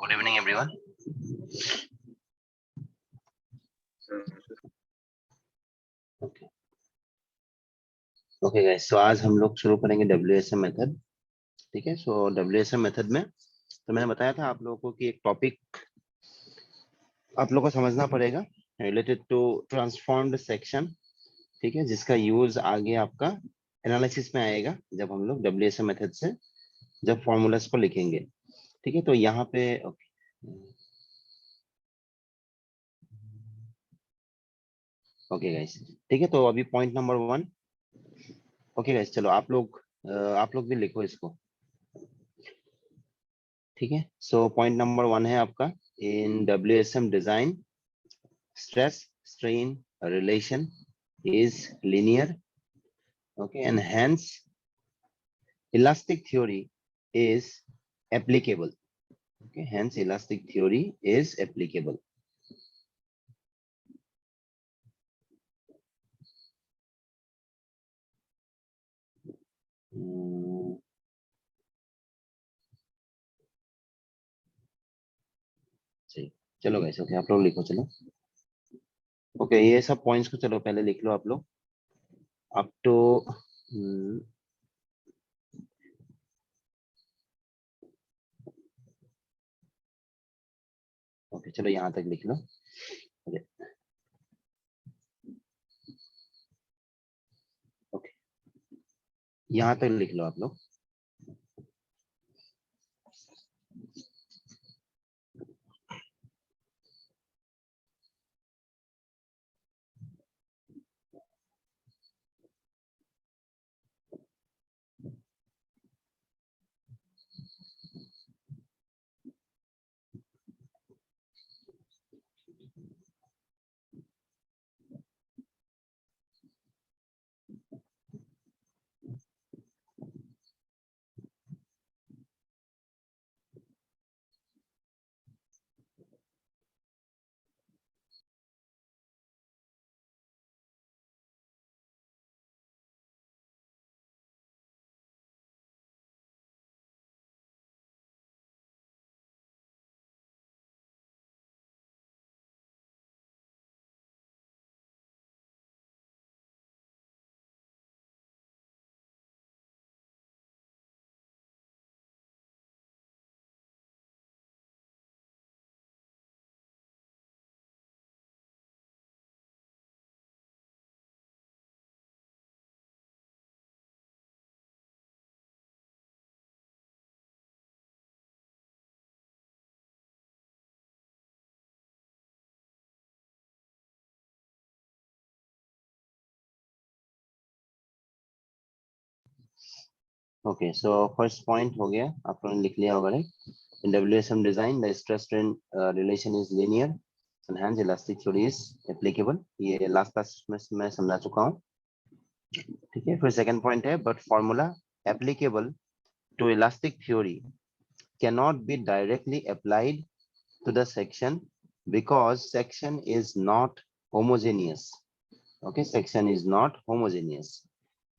Good evening, everyone. Okay guys, so आज हम लोग शुरू करेंगे WSM मेथड. ठीक है, सो WSM मेथड में तो मैंने बताया था आप लोगों को कि एक टॉपिक आप लोगों को समझना पड़ेगा रिलेटेड टू ट्रांसफॉर्म्ड सेक्शन. ठीक है, जिसका यूज आगे आपका एनालिसिस में आएगा जब हम लोग WSM मेथड से जब फॉर्मूलास को लिखेंगे. ठीक है, तो यहाँ पे ओके गाइस. ठीक है, तो अभी पॉइंट नंबर 1. ओके गाइस, चलो आप लोग भी लिखो इसको. ठीक है, सो पॉइंट नंबर 1 है आपका इन WSM design stress strain relation is linear. Okay, and hence elastic theory is applicable. Okay, hence elastic theory is applicable. सही, चलो गाइस. ओके, आप लोग लिखो. चलो ओके, ये सब पॉइंट्स को चलो पहले लिख लो आप लोग अप टू ओके. चलो यहाँ तक लिख लो. ओके ओके, यहाँ तक लिख लो आप लोग. ओके, सो फर्स्ट पॉइंट हो गया, आप लोगों ने लिख लिया होगा. In WSM design, the stress strain relation is linear and hence elastic theory is applicable. ये लास्ट क्लास में मैं समझा चुका हूँ. ठीक है, फिर सेकंड पॉइंट है but formula applicable to elastic theory cannot be directly applied to the section because section is not homogeneous. Okay, section is not homogeneous.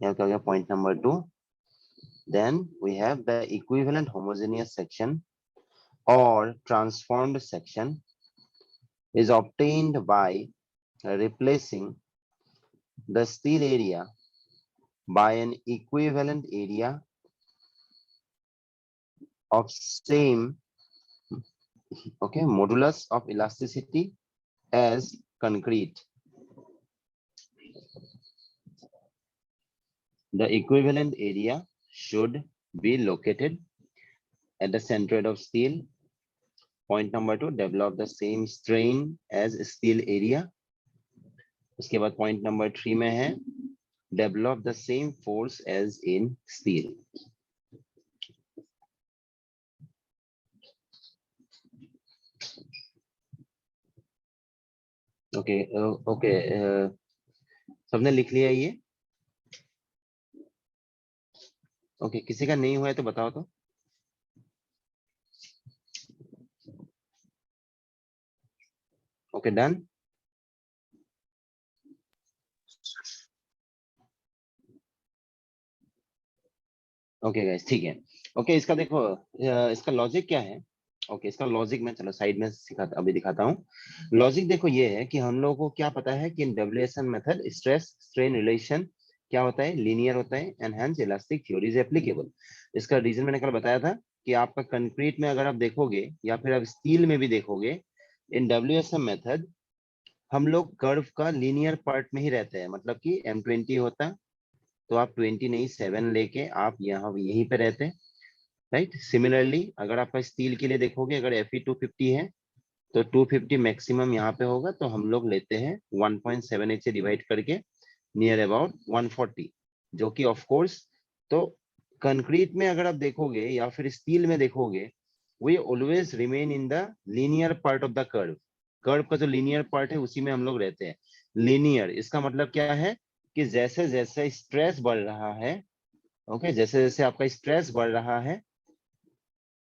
यहाँ क्या हो गया point number 2. Then we have the equivalent homogeneous section or transformed section is obtained by replacing the steel area by an equivalent area of same modulus of elasticity as concrete. The equivalent area should be located at the centroid of steel. Point number 2, develop the same strain as steel area. उसके बाद point number 3 में है develop the same force as in steel. Okay okay, सबने लिख लिया ये. Okay, किसी का नहीं हुआ है तो बताओ तो. Okay, done. ओके गाइस, ठीक है. ओके, इसका देखो, इसका लॉजिक क्या है. ओके, इसका लॉजिक मैं चलो साइड में सिखाता अभी दिखाता हूँ। लॉजिक देखो ये है कि हम लोगों को क्या पता है कि इन WSN method stress strain relation क्या होता है, लीनियर होता है, and hence elastic theory is applicable. इसका रीजन मैंने कल बताया था कि आपका कंक्रीट में अगर आप देखोगे या फिर आप स्टील में भी देखोगे, इन डब्ल्यूएसएन मेथड हम लोग कर्व का लीनियर पार्ट में ही रहते हैं। मतलब कि M20 होता तो आप 20 नहीं 7 लेके आप यहाँ यहीं पे रहते, राइट। सिमिलरली अगर आपका स्टील के लिए देखोगे, अगर Fe250 है तो 250 मैक्सिमम यहाँ पे होगा, तो हम लोग लेते हैं 1.78 से डिवाइड करके नियर अबाउट 140, जो कि ऑफ कोर्स, तो कंक्रीट में अगर आप देखोगे या फिर स्टील में देखोगे, we always remain in the linear part of the curve. Curve का जो लीनियर पार्ट है उसी में हम लोग रहते हैं। लीनियर इसका मतलब क्या है कि जैसे जैसे स्ट्रेस बढ़ रहा है, ओके, जैसे जैसे आपका स्ट्रेस बढ़ रहा है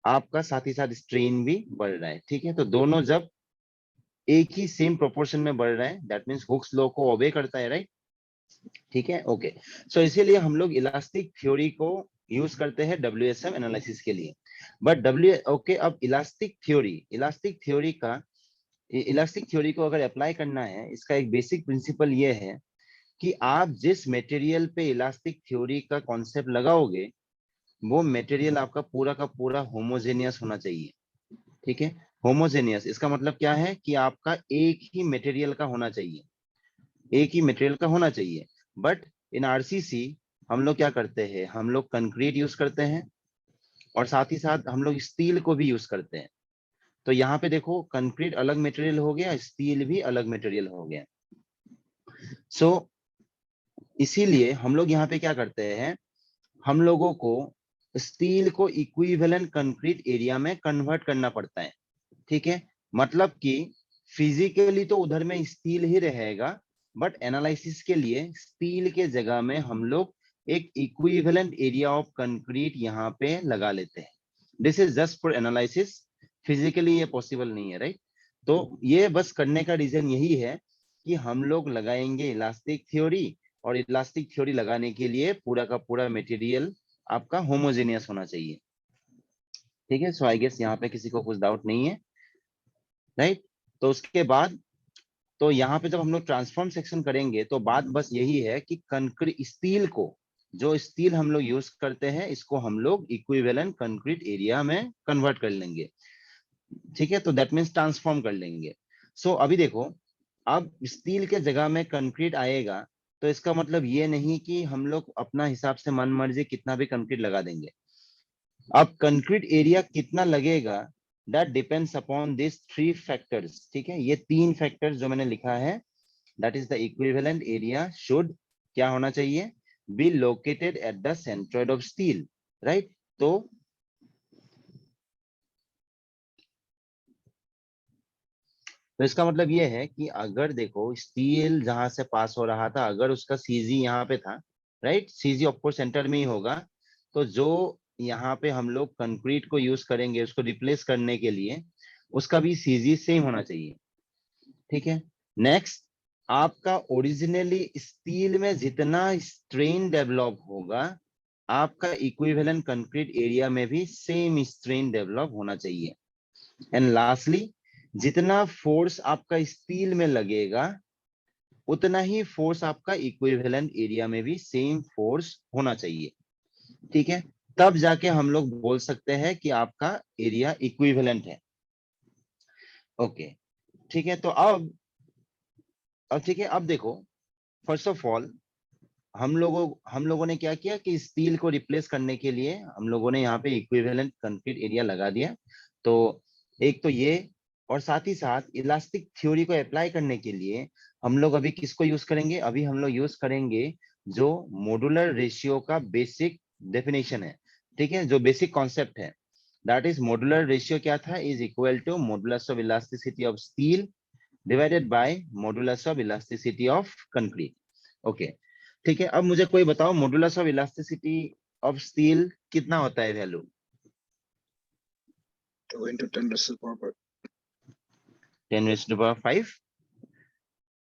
आपका साथ ही साथ स्ट्रेन भी बढ़ रहा है, ठीक है। तो दोनों जब एक ही सेम प्रोपोर्शन में बढ़ रहा है, दैट मींस हुक्स लॉ को ओबे करता है, राइट। ठीक है, ओके। सो इसीलिए हम लोग इलास्टिक थ्योरी को यूज करते हैं डब्ल्यूएसएम एनालिसिस के लिए। बट अब इलास्टिक थ्योरी का, इलास्टिक थ्योरी को अगर अप्लाई करना है, इसका एक बेसिक प्रिंसिपल ये है कि आप जिस मटेरियल पे इलास्टिक थ्योरी का कॉन्सेप्ट लगाओगे, वो मटेरियल आपका पूरा का पूरा होमोजेनियस होना चाहिए, ठीक है। होमोजेनियस इसका मतलब क्या है कि आपका एक ही मटेरियल का होना चाहिए, एक ही मटेरियल का होना चाहिए। बट इन आरसीसी हम लोग क्या करते हैं, हम लोग कंक्रीट यूज करते हैं और साथ ही साथ हम लोग स्टील को भी यूज करते हैं। तो यहाँ पे देखो कंक्रीट अलग मटेरियल हो गया, स्टील भी अलग मटेरियल हो गया। सो इसीलिए हम लोग यहाँ पे क्या करते हैं, हम लोगों को स्टील को इक्विवेलेंट कंक्रीट एरिया में कन्वर्ट करना पड़ता है, ठीक है। मतलब कि फिजिकली तो उधर में स्टील ही रहेगा, बट एनालिसिस के लिए स्टील के जगह में हम लोग एक इक्विवेलेंट एरिया ऑफ कंक्रीट यहाँ पे लगा लेते हैं। This is just for analysis, physically ये पॉसिबल नहीं है, राइट। तो ये बस करने का रीजन यही है कि हम लोग लगाएंगे इलास्टिक थ्योरी, और इलास्टिक थ्योरी लगाने के लिए पूरा का पूरा मटेरियल आपका होमोजेनियस होना चाहिए, ठीक है। सो आई गेस यहाँ पे किसी को कुछ डाउट नहीं है, राइट। तो उसके बाद, तो यहाँ पे जब हम लोग ट्रांसफॉर्म सेक्शन करेंगे तो बात बस यही है कि कंक्रीट स्टील को, जो स्टील हम लोग यूज करते हैं, इसको हम लोग इक्विवेलेंट कंक्रीट एरिया में कन्वर्ट कर लेंगे, ठीक है। तो दैट मीन्स ट्रांसफॉर्म कर लेंगे। सो अभी देखो, अब स्टील के जगह में कंक्रीट आएगा, तो इसका मतलब ये नहीं कि हम लोग अपना हिसाब से मन मर्जी कितना भी कंक्रीट लगा देंगे। अब कंक्रीट एरिया कितना लगेगा, that depends upon this three factors, ठीक है। ये तीन फैक्टर्स जो मैंने लिखा है, that is the equivalent area should क्या होना चाहिए, be located at the centroid of steel, right. तो इसका मतलब ये है कि अगर देखो स्टील जहां से पास हो रहा था, अगर उसका सीजी यहाँ पे था, right, CG of course centre में ही होगा, तो जो यहाँ पे हम लोग कंक्रीट को यूज करेंगे उसको रिप्लेस करने के लिए, उसका भी सीजी सेम होना चाहिए, ठीक है। नेक्स्ट, आपका ओरिजिनली स्टील में जितना स्ट्रेन डेवलप होगा, आपका इक्विवेलेंट कंक्रीट एरिया में भी सेम स्ट्रेन डेवलप होना चाहिए। एंड लास्टली, जितना फोर्स आपका स्टील में लगेगा, उतना ही फोर्स आपका इक्विवेलेंट एरिया में भी सेम फोर्स होना चाहिए, ठीक है। तब जाके हम लोग बोल सकते हैं कि आपका एरिया इक्विवेलेंट है, ओके। ठीक है, तो अब ठीक है, अब देखो, फर्स्ट ऑफ ऑल हम लोगों ने क्या किया कि स्टील को रिप्लेस करने के लिए हम लोगों ने यहाँ पे इक्विवेलेंट कंक्रीट एरिया लगा दिया। तो एक तो ये, और साथ ही साथ इलास्टिक थ्योरी को अप्लाई करने के लिए हम लोग अभी किसको यूज करेंगे, अभी हम लोग यूज करेंगे जो मॉड्यूलर रेशियो का बेसिक डेफिनेशन है, ठीक है, जो बेसिक कॉन्सेप्ट है, दैट इज मॉड्यूलर रेशियो क्या था, is equal to modulus of elasticity of steel divided by modulus of elasticity of concrete, okay. ठीक है, अब मुझे कोई बताओ modulus of elasticity of steel कितना होता है value? 2 into 10 raised to the power 10 raised to the power 5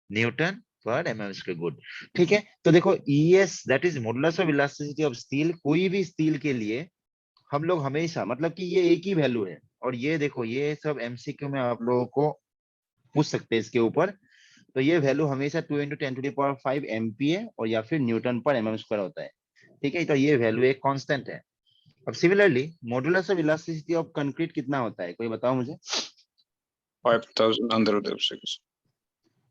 Newton पर mm स्क्वायर, गुड। ठीक है, तो देखो ES that is modulus of elasticity of steel, कोई भी स्टील के लिए हम लोग हमेशा, मतलब कि ये एक ही वैल्यू है, और ये देखो ये सब एमसीक्यू में आप लोगों को पूछ सकते हैं इसके ऊपर। तो ये वैल्यू हमेशा 2 × 10⁵ MPa और या फिर न्यूटन पर mm² होता है। ठीक है, तो ये वैल्यू एक कांस्टेंट है। अब similarly modulus of elasticity of concrete कितना होता है, कोई बताओ मुझे। 5,000 under root of 6.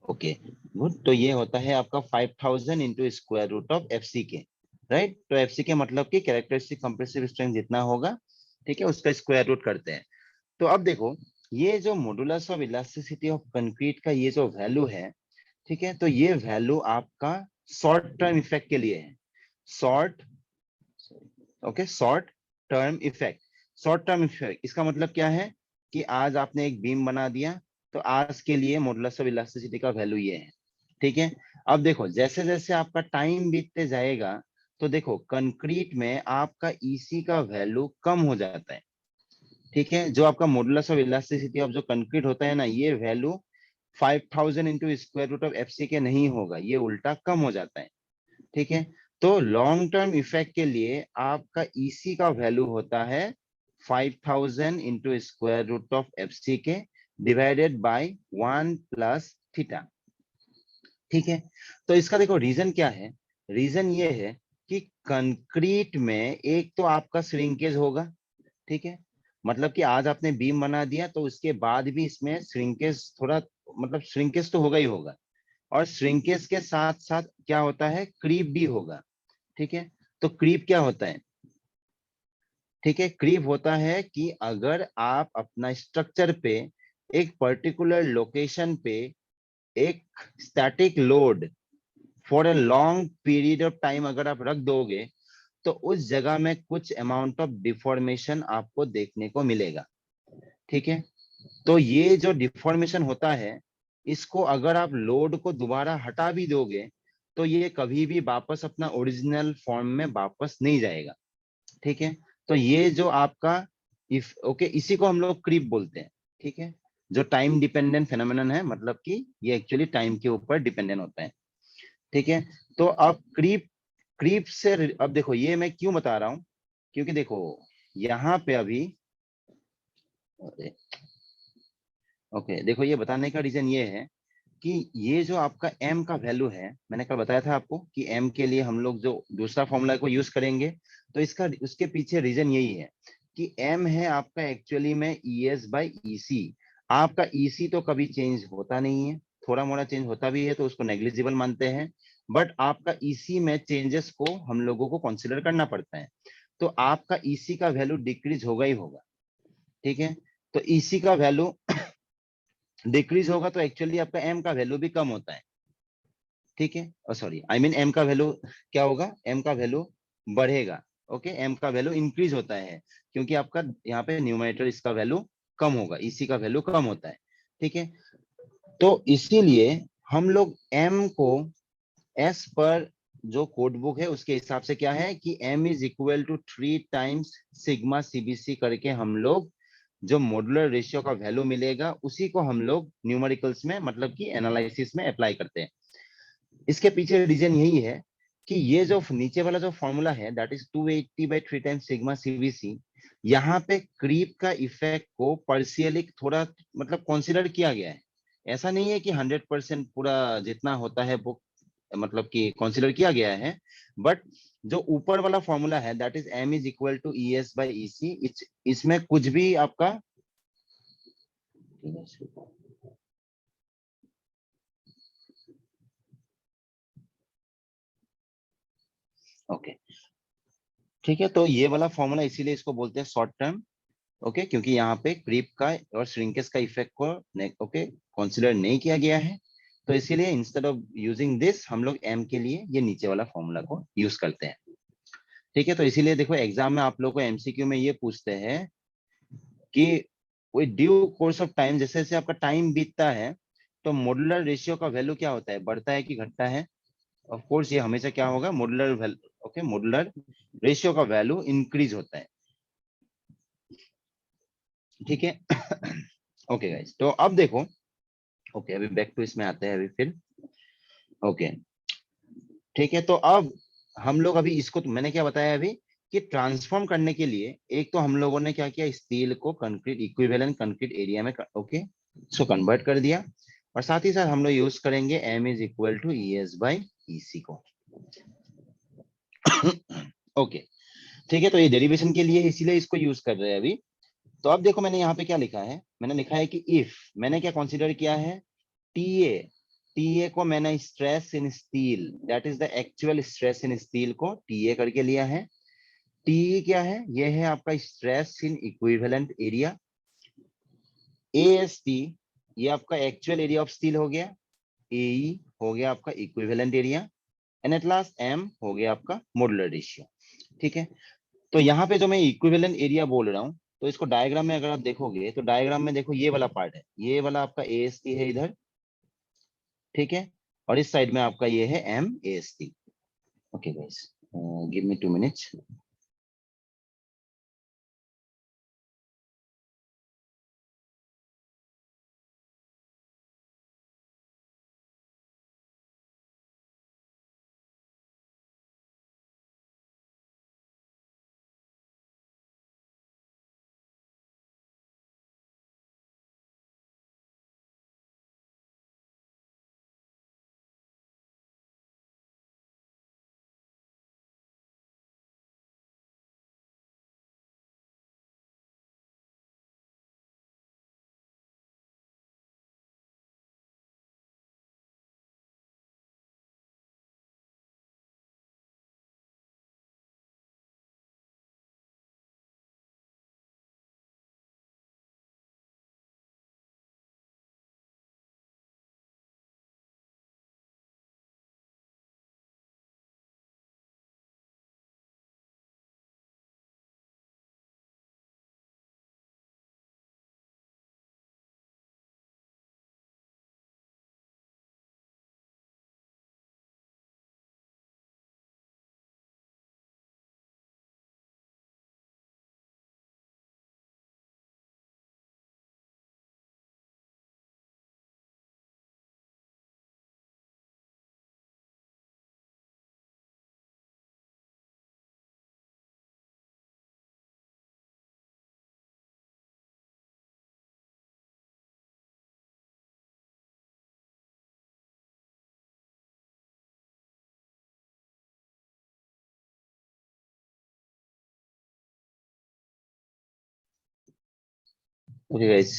Okay good, तो ये होता है आपका 5000 into square root of FC के, राइट। तो FC के मतलब कि कैरेक्टरिस्टिक कंप्रेसिव स्ट्रेंथ जितना होगा, ठीक है, उसका स्क्वायर रूट करते हैं। तो अब देखो ये जो modulus of elasticity of concrete का ये जो वैल्यू है, ठीक है, तो ये वैल्यू आपका शॉर्ट टर्म इफेक्ट के लिए है। Short term effect. Short term effect इसका मतलब क्या है कि आज आपने एक बीम बना दिया, तो आज के लिए मॉडुलस ऑफ इलास्टिसिटी का वैल्यू ये है। ठीक है, अब देखो जैसे जैसे आपका टाइम बीतते जाएगा, तो देखो कंक्रीट में आपका ईसी का वैल्यू कम हो जाता है। ठीक है, जो आपका मॉडुलस ऑफ इलास्टिसिटी ऑफ जो कंक्रीट होता है ना, ये value 5000 into square root of FC के नहीं होगा, ये उल्टा कम हो जाता है। ठीक है, तो लॉन्ग टर्म इफेक्ट के लिए आपका EC का वैल्यू होता है 5000 into square root of FC के डिवाइडेड बाय 1 प्लस थीटा। ठीक है, तो इसका देखो रीजन क्या है। रीजन ये है कि कंक्रीट में एक तो आपका श्रिंकेज होगा। ठीक है, मतलब कि आज आपने बीम बना दिया तो उसके बाद भी इसमें श्रिंकेज थोड़ा, मतलब श्रिंकेज तो होगा ही होगा, और श्रिंकेज के साथ साथ क्या होता है, क्रीप भी होगा। ठीक है, तो क्रीप क्या होता है, ठीक है, क्रीप होता है कि अगर आप अपना स्ट्रक्चर पे एक पर्टिकुलर लोकेशन पे एक static load for a long period of time अगर आप रख दोगे, तो उस जगह में कुछ अमाउंट ऑफ डिफॉर्मेशन आपको देखने को मिलेगा। ठीक है, तो ये जो डिफॉर्मेशन होता है, इसको अगर आप लोड को दोबारा हटा भी दोगे, तो ये कभी भी वापस अपना ओरिजिनल फॉर्म में वापस नहीं जाएगा। ठीक है, तो ये जो आपका इसी को हम लोग क्रीप बोलते हैं। ठीक है, जो टाइम डिपेंडेंट फेनोमेनन है, मतलब कि ये एक्चुअली टाइम के ऊपर डिपेंडेंट होता है। ठीक है, तो अब क्रीप से अब देखो ये मैं क्यों बता रहा हूं, क्योंकि देखो यहाँ पे अभी ओके देखो ये बताने का रीजन ये है कि ये जो आपका m का वैल्यू है, मैंने कल बताया था आपको कि m के लिए हम लोग जो दूसरा फॉर्मूला को यूज करेंगे, तो इसका उसके पीछे रीजन यही है कि m है आपका एक्चुअली में ES/EC। आपका EC तो कभी चेंज होता नहीं है, थोड़ा मोड़ा चेंज होता भी है तो उसको नेग्लिजिबल मानते हैं, बट आपका EC में चेंजेस को हम लोगों को कंसिडर करना पड़ता है। तो आपका EC का वैल्यू डिक्रीज होगा ही होगा। ठीक है, तो EC का वैल्यू डिक्रीज होगा तो एक्चुअली आपका m का वैल्यू भी कम होता है। ठीक है, सॉरी आई मीन m का वैल्यू क्या होगा, m का वैल्यू बढ़ेगा। ओके, m का वैल्यू इंक्रीज होता है क्योंकि आपका यहाँ पे न्यूमरेटर इसका वैल्यू कम होगा, EC का वैल्यू कम होता है। ठीक है, तो इसीलिए हम लोग m को s पर जो कोड बुक है उसके हिसाब से क्या है कि m is equal to 3 times sigma CBC करके हम लोग जो मॉडुलर रेशियो का वैल्यू मिलेगा उसी को हम लोग न्यूमेरिकल्स में, मतलब कि एनालिसिस में अप्लाई करते हैं। इसके पीछे रीजन यही है कि ये जो नीचे वाला जो फॉर्मूला है that is 280/3 times sigma CBC, यहाँ पे क्रीप का इफेक्ट को पार्शियली थोड़ा मतलब कंसीडर किया गया है। ऐसा नहीं है कि 100% पूरा जितना होता है वो मतलब कि कंसीडर किया गया है, बट जो ऊपर वाला फॉर्मूला है that is m is equal to ES/EC, इसमें कुछ भी आपका ओके ठीक है, तो ये वाला फॉर्मूला इसीलिए इसको बोलते हैं शॉर्ट टर्म। ओके, क्योंकि यहाँ पे क्रीप का और श्रिंकेज का इफेक्ट को ओके कंसीडर नहीं किया गया है, तो इसीलिए इंस्टेड ऑफ यूजिंग दिस हम लोग m के लिए ये नीचे वाला फॉर्मूला को यूज करते हैं। ठीक है, तो इसीलिए देखो एग्जाम में आप लोग को MCQ में ये पूछते हैं कि with due course of time, जैसे जैसे आपका टाइम बीतता है तो मॉडुलर रेशियो का वैल्यू क्या होता है, बढ़ता है कि घटता है। ऑफ कोर्स ये हमेशा क्या होगा, मॉडुलर रेशियो का वैल्यू इंक्रीज होता है। ठीक है ओके गाइस, तो अब देखो ओके अभी बैक टू इसमें आते हैं अभी फिर। ओके ठीक है, तो अब हम लोग अभी इसको, तो मैंने क्या बताया अभी कि ट्रांसफॉर्म करने के लिए एक तो हम लोगों ने क्या किया, स्टील को कंक्रीट इक्विवेलेंट कंक्रीट एरिया में ओके सो कन्वर्ट कर दिया, और साथ ही साथ हम लोग यूज करेंगे m is equal to ES by EC को। ओके ठीक है, तो ये डेरिवेशन के लिए इसीलिए इसको यूज कर रहे हैं अभी। तो अब देखो मैंने यहाँ पे क्या लिखा है, मैंने लिखा है कि इफ मैंने क्या कंसीडर किया है, TA को मैंने stress in steel, that is the actual stress in steel को TA करके लिया है। TE क्या है, ये है आपका stress in equivalent area. AST ये आपका एक्चुअल एरिया ऑफ स्टील हो गया, AE हो गया आपका equivalent area, and at last M हो गया आपका मॉडुलर रेशियो। ठीक है, तो यहाँ पे जो मैं इक्विवेलेंट एरिया बोल रहा हूँ, तो इसको डायग्राम में अगर आप देखोगे तो डायग्राम में देखो ये वाला पार्ट है, ये वाला आपका AST है इधर, ठीक है, और इस साइड में आपका ये है MAST। Okay guys, give me 2 minutes. Okay guys,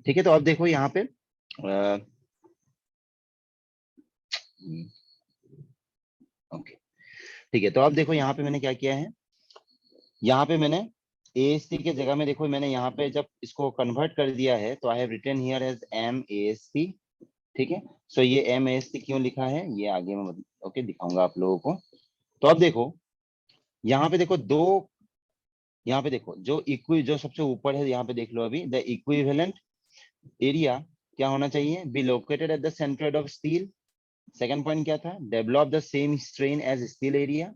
ठीक है, तो अब देखो यहाँ पे ओके ठीक है, तो अब देखो यहाँ पे मैंने क्या किया है, यहाँ पे मैंने AST के जगह में देखो मैंने यहाँ पे जब इसको कन्वर्ट कर दिया है तो I have written here as MAST। ठीक है, सो ये MAST क्यों लिखा है ये आगे मैं ओके दिखाऊंगा आप लोगों को। तो अब देखो यहाँ पे देखो दो, यहाँ पे देखो जो सबसे ऊपर है यहाँ पे देख लो, अभी द इक्विवेलेंट एरिया क्या होना चाहिए, be located at the centroid of steel. Second point क्या था, develop the same strain as steel area,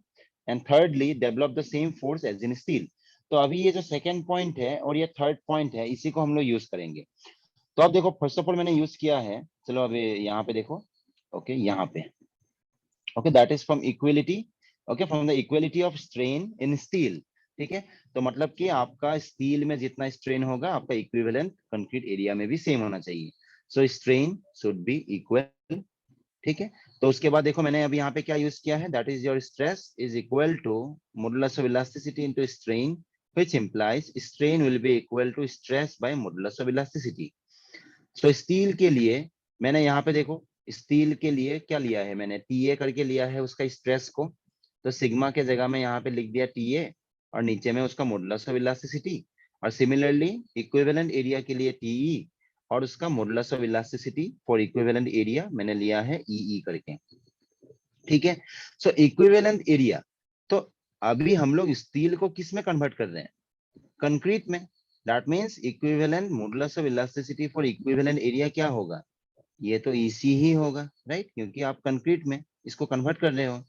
and thirdly develop the same force as in steel. तो अभी ये जो सेकंड पॉइंट है और ये थर्ड पॉइंट है, इसी को हम लोग यूज करेंगे। तो अब देखो फर्स्ट ऑफ ऑल मैंने यूज किया है, चलो अभी यहाँ पे देखो, ओके यहाँ पे, okay that is from equality, okay from the equality of strain in steel. ठीक है, तो मतलब कि आपका स्टील में जितना स्ट्रेन होगा आपका इक्विवेलेंट कंक्रीट एरिया में भी सेम होना चाहिए, सो स्ट्रेन शुड बी इक्वल। ठीक है, तो उसके बाद देखो मैंने अभी यहाँ पे क्या यूज किया है, that is your stress is equal to modulus of elasticity into strain, which implies strain will be equal to stress by modulus of elasticity. So steel के लिए मैंने यहाँ पे देखो, स्टील के लिए क्या लिया है मैंने, TA करके लिया है उसका स्ट्रेस को, तो सिग्मा के जगह में यहाँ पे लिख दिया TA और नीचे में उसका मॉडुलस ऑफ इलास्टिसिटी, और सिमिलरली इक्विवेलेंट एरिया के लिए TE और उसका modulus of elasticity for equivalent area मैंने लिया है EE करके। ठीक है, सो इक्विवेलेंट एरिया, तो अभी हम लोग स्टील को किस में कन्वर्ट कर रहे हैं, कंक्रीट में। That means equivalent modulus of elasticity for equivalent area क्या होगा, ये तो EC ही होगा, राइट, क्योंकि आप कंक्रीट में इसको कन्वर्ट कर रहे हो।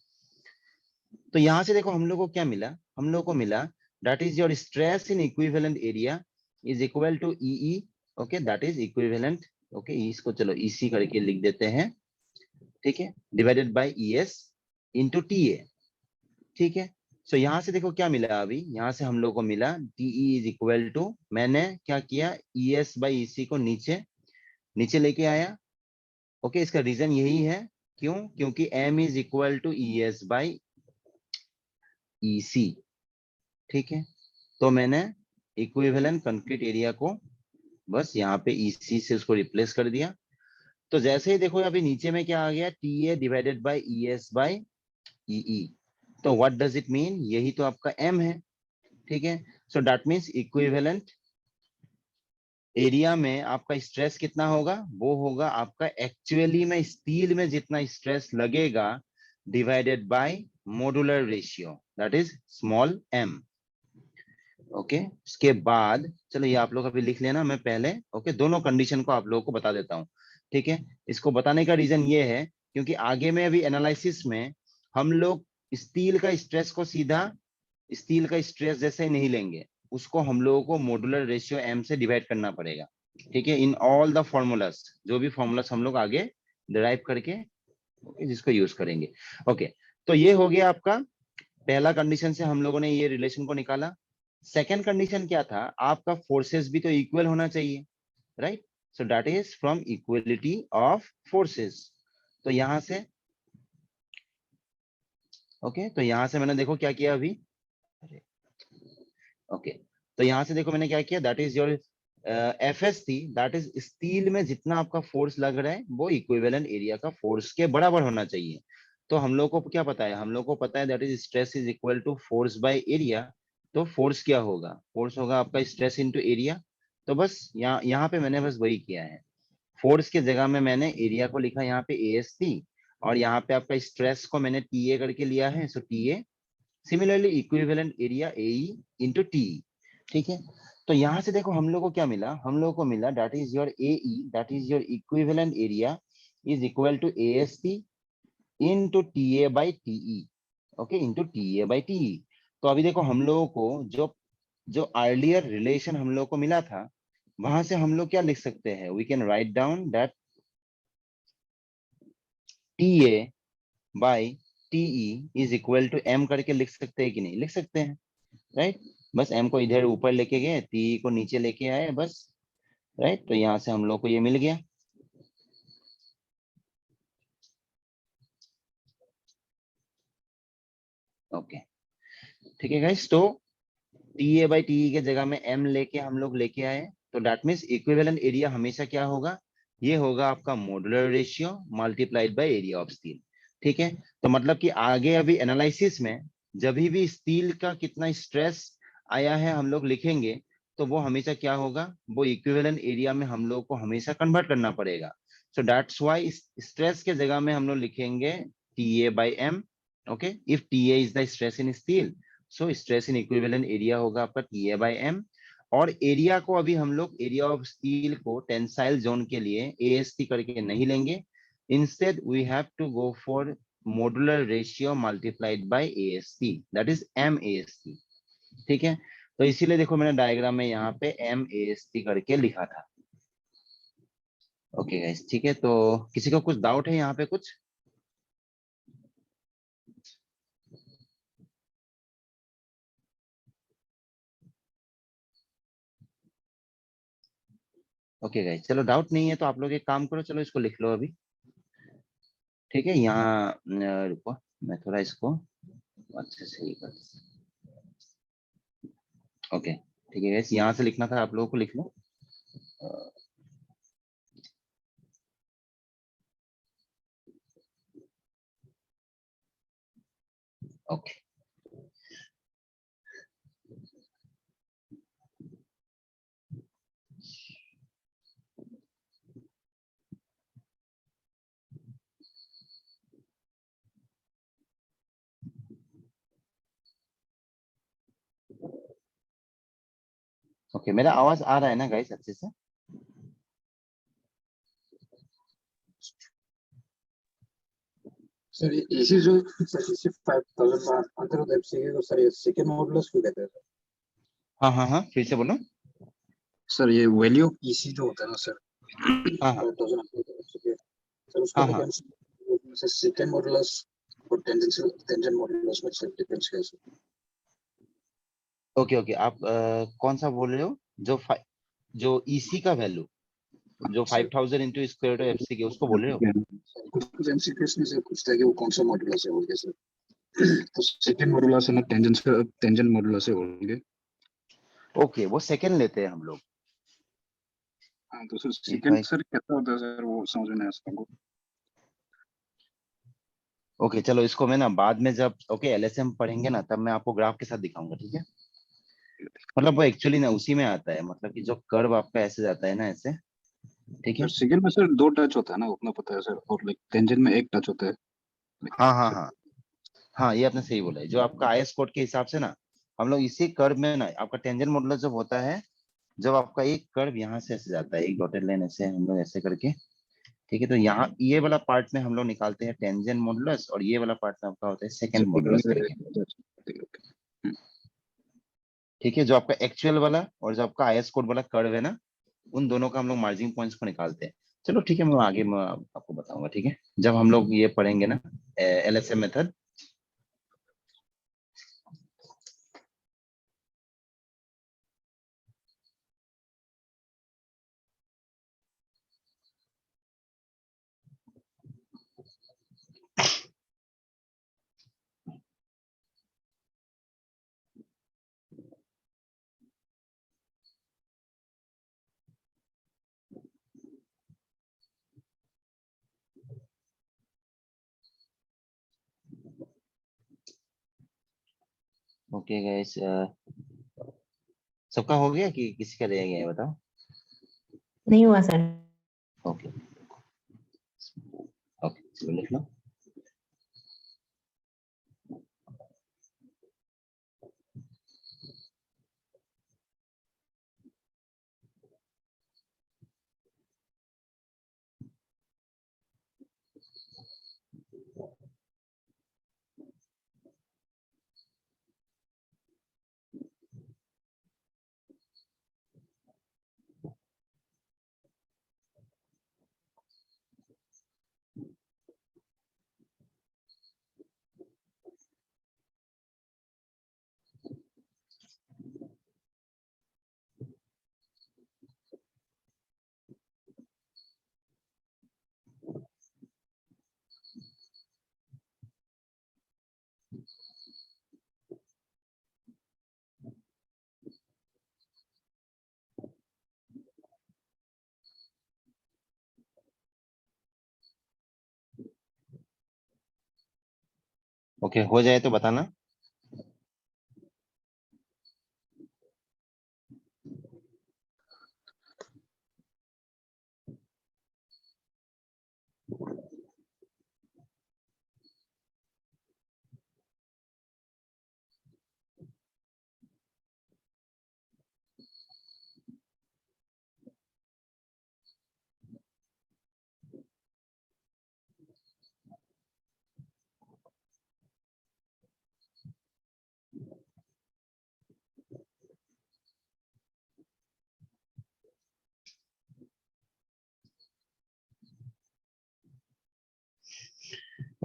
तो यहां से देखो हम लोग को क्या मिला, हम लोग को मिला that is your stress in equivalent area is equal to EE, okay that is equivalent, okay इसको चलो EC करके लिख देते हैं, ठीक है, divided by ES into TA। ठीक है, सो यहाँ से देखो क्या मिला, अभी यहाँ से हम लोग को मिला टीई इज इक्वल टू, मैंने क्या किया, ES बाई EC को नीचे नीचे लेके आया। ओके, इसका रीजन यही है, क्यों, क्योंकि M is equal to ES by EC। ठीक है, तो मैंने इक्विवेलेंट कंक्रीट एरिया को बस यहाँ पे EC से उसको रिप्लेस कर दिया। तो जैसे ही देखो अभी नीचे में क्या आ गया, TA divided by ES by EE। तो व्हाट डज इट मीन, यही तो आपका M है। ठीक है, so that means equivalent area में आपका स्ट्रेस कितना होगा, वो होगा आपका एक्चुअली में स्टील में जितना स्ट्रेस लगेगा divided by modular ratio, that is small m। Okay, उसके बाद चलो ये आप लोग अभी लिख लेना, मैं पहले ओके दोनों कंडीशन को आप लोगों को बता देता हूँ। ठीक है, इसको बताने का रीजन ये है क्योंकि आगे में अभी एनालिसिस में हम लोग स्टील का स्ट्रेस को सीधा स्टील का स्ट्रेस जैसे नहीं लेंगे, उसको हम लोगों को मॉड्यूलर रेशियो m से डिवाइड करना पड़ेगा। ठीक है, इन ऑल द फॉर्मूलास, जो भी फॉर्मूलास हम लोग आगे डिराइव करके जिसको यूज करेंगे। ओके, तो ये हो गया आपका पहला कंडीशन से हम लोगों ने ये रिलेशन को निकाला। सेकेंड कंडीशन क्या था, आपका फोर्सेस भी तो इक्वल होना चाहिए, right. So that is from equality of forces. तो यहां से ओके, तो यहां से मैंने देखो क्या किया अभी, ओके, तो यहां से देखो मैंने क्या किया, दैट इज योर FS थी, दैट इज स्टील में जितना आपका फोर्स लग रहा है वो इक्विवेलेंट एरिया का फोर्स के बराबर होना चाहिए। तो हम लोग को क्या पता है, हम लोग को पता है that is stress is equal to force by area. तो फोर्स क्या होगा, फोर्स होगा आपका स्ट्रेस इनटू एरिया। तो बस यहाँ पे मैंने बस वही किया है, फोर्स के जगह में मैंने एरिया को लिखा यहाँ पे AS थी, और यहाँ पे आपका स्ट्रेस को मैंने TA करके लिया है, सो TA। Similarly equivalent area AE into TE। ठीक है, तो यहां से देखो हम लोग को क्या मिला, हम लोग को मिला that is your AE, that is your equivalent area is equal to AST into TA by TE। Okay, into TA by TE। तो अभी देखो हम लोगों को जो जो अर्लियर रिलेशन हम लोग को मिला था, वहां से हम लोग क्या लिख सकते हैं, we can write down that TA by TE is equal to M करके लिख सकते हैं कि नहीं, लिख सकते हैं, राइट। बस M को इधर ऊपर लेके गए, TE को नीचे लेके आए बस, राइट। तो यहाँ से हम लोग को ये मिल गया। ओके, ठीक है गाइस, तो TA बाई TE के जगह में M लेके हम लोग लेके आए, तो दैट मीन्स इक्विवेलेंट एरिया हमेशा क्या होगा, ये होगा आपका modular ratio multiplied by area of steel. ठीक है, तो मतलब कि आगे अभी एनालिसिस में जब भी स्टील का कितना स्ट्रेस आया है हम लोग लिखेंगे, तो वो हमेशा क्या होगा, वो इक्विवेलेंट एरिया में हम लोग को हमेशा कन्वर्ट करना पड़ेगा। सो दैट्स व्हाई स्ट्रेस के जगह में हम लोग लिखेंगे TA by M। Okay, if TA is the stress in steel, so stress in equivalent area होगा आपका TA बाई M। और एरिया को अभी हम लोग एरिया ऑफ स्टील को टेंसाइल जोन के लिए AST करके नहीं लेंगे, instead we have to go for modular ratio multiplied by AST, that is MAST। ठीक है, तो इसीलिए देखो मैंने डायग्राम में यहाँ पे MAST करके लिखा था। ओके गाइस, ठीक है, तो किसी को कुछ डाउट है यहाँ पे कुछ? ओके गाइस, चलो डाउट नहीं है तो आप लोग एक काम करो, चलो इसको लिख लो अभी। ठीक है, यहाँ रुको, मैं थोड़ा इसको अच्छे से ही कर, ओके ठीक है गाइस, यहाँ से लिखना था आप लोगों को, लिख लो। ओके, ओके, मेरा आवाज आ रहा है ना गाइस अच्छे से? सर इसी जो 65,000 अंतर होता है एफसीके को, सर ये सेकंड मॉडुलस क्यों कहते हैं सर? हाँ हाँ हाँ, फिर से बोलो। सर ये वैल्यू ऑफ ईसी जो होता है ना सर, हाँ हाँ 5,000 एफसीके, सर उसको हाँ तो हाँ, कैंसिल से सेकंड मॉडुलस और टेंजेंट मॉडुलस में सर डिफरेंस क्या है सर? ओके ओके, आप कौन सा बोल रहे हो? जो ईसी का वैल्यू, जो 5000 इंटू स्क्वायर रूट एफसी के, उसको बोल रहे हो? कुछ एमसीक्यूज में से पूछता है कि वो कौन सा मॉड्यूलस है बोल के सर। तो सेकंड मॉड्यूलस है ना, टेंजेंट मॉड्यूलस है बोलेंगे। ओके, वो सेकंड लेते हैं हम लोग। हाँ तो sir if second I, sir कैसा होता है सर, वो समझ में नहीं आता हमको। ओके चलो, इसको मैं ना बाद में जब ओके एलएसएम पढ़ेंगे ना, तब मैं आपको ग्राफ के साथ दिखाऊंगा, ठीक है? मतलब वो एक्चुअली ना उसी में आता है, मतलब कि जो कर्व आपका ऐसे जाता है ना, ऐसे, ठीक सर है? सेकंड में सर दो टच होता है ना, उतना पता है सर, और लाइक टेंजेंट में एक टच होता है। हाँ हाँ सर हाँ हाँ, ये आपने सही बोला है। जो आपका आईएस कोड के हिसाब से ना, हम लोग इसी कर्व में ना, आपका टेंजेंट मॉडुलस जब होता है, जब आपका एक कर्व यहाँ से ऐसे जाता है, एक डॉटेड लाइन ऐसे हम लोग ऐसे करके, ठीक है? तो यहाँ ये वाला पार्ट में हम लोग निकालते हैं टेंजेंट मॉडुलस, और ये वाला पार्ट में आपका होता है सेकंड मॉडुलस करके, ठीक है? जो आपका एक्चुअल वाला और जो आपका आईएस कोड वाला कर्व है ना, उन दोनों का हम लोग मार्जिन पॉइंट्स को निकालते हैं। चलो ठीक है, मैं आगे मैं आपको बताऊंगा, ठीक है? जब हम लोग ये पढ़ेंगे ना एलएसएम मेथड। ओके गाइस, सबका हो गया कि किसी का रह गया है, बताओ? नहीं हुआ सर। ओके ओके, चलो लिख लो। ओके, हो जाए तो बताना।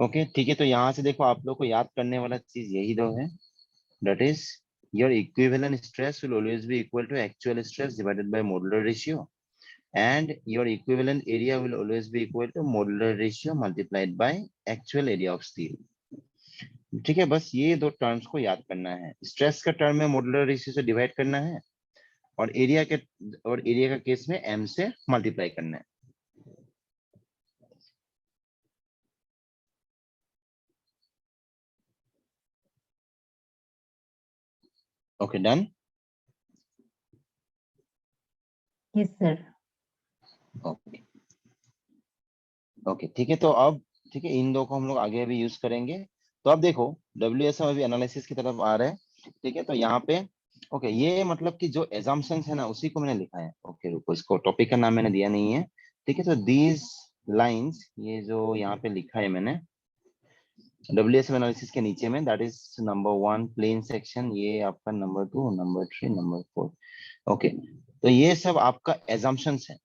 ओके ठीक है, तो यहाँ से देखो, आप लोग को याद करने वाला चीज यही दो है। That is, your equivalent stress will always be equal to actual stress divided by modular ratio, and your equivalent area will always be equal to modular ratio multiplied by actual area of steel। ठीक है, बस ये दो terms को याद करना है। Stress का टर्म में मॉड्यूलर रेशियो से डिवाइड करना है, और एरिया का केस में m से मल्टीप्लाई करना है। Okay done. Yes sir. Okay okay ठीक है, तो अब ठीक है, इन दो को हम लोग आगे भी यूज करेंगे। तो अब देखो, डब्ल्यूएसएम अभी एनालिसिस की तरफ आ रहे हैं, ठीक है? तो यहाँ पे ओके, ये मतलब कि जो एजम्पशंस है ना, उसी को मैंने लिखा है। ओके रुको, इसको टॉपिक का नाम मैंने दिया नहीं है, ठीक है? तो दीज लाइंस, ये जो यहाँ पे लिखा है मैंने डब्ल्यूएसएम एनालिसिस के नीचे में, that is number 1 plane section, ये आपका नंबर 2, नंबर 3, नंबर 4। ओके, तो ये सब आपका एजम्पशंस है,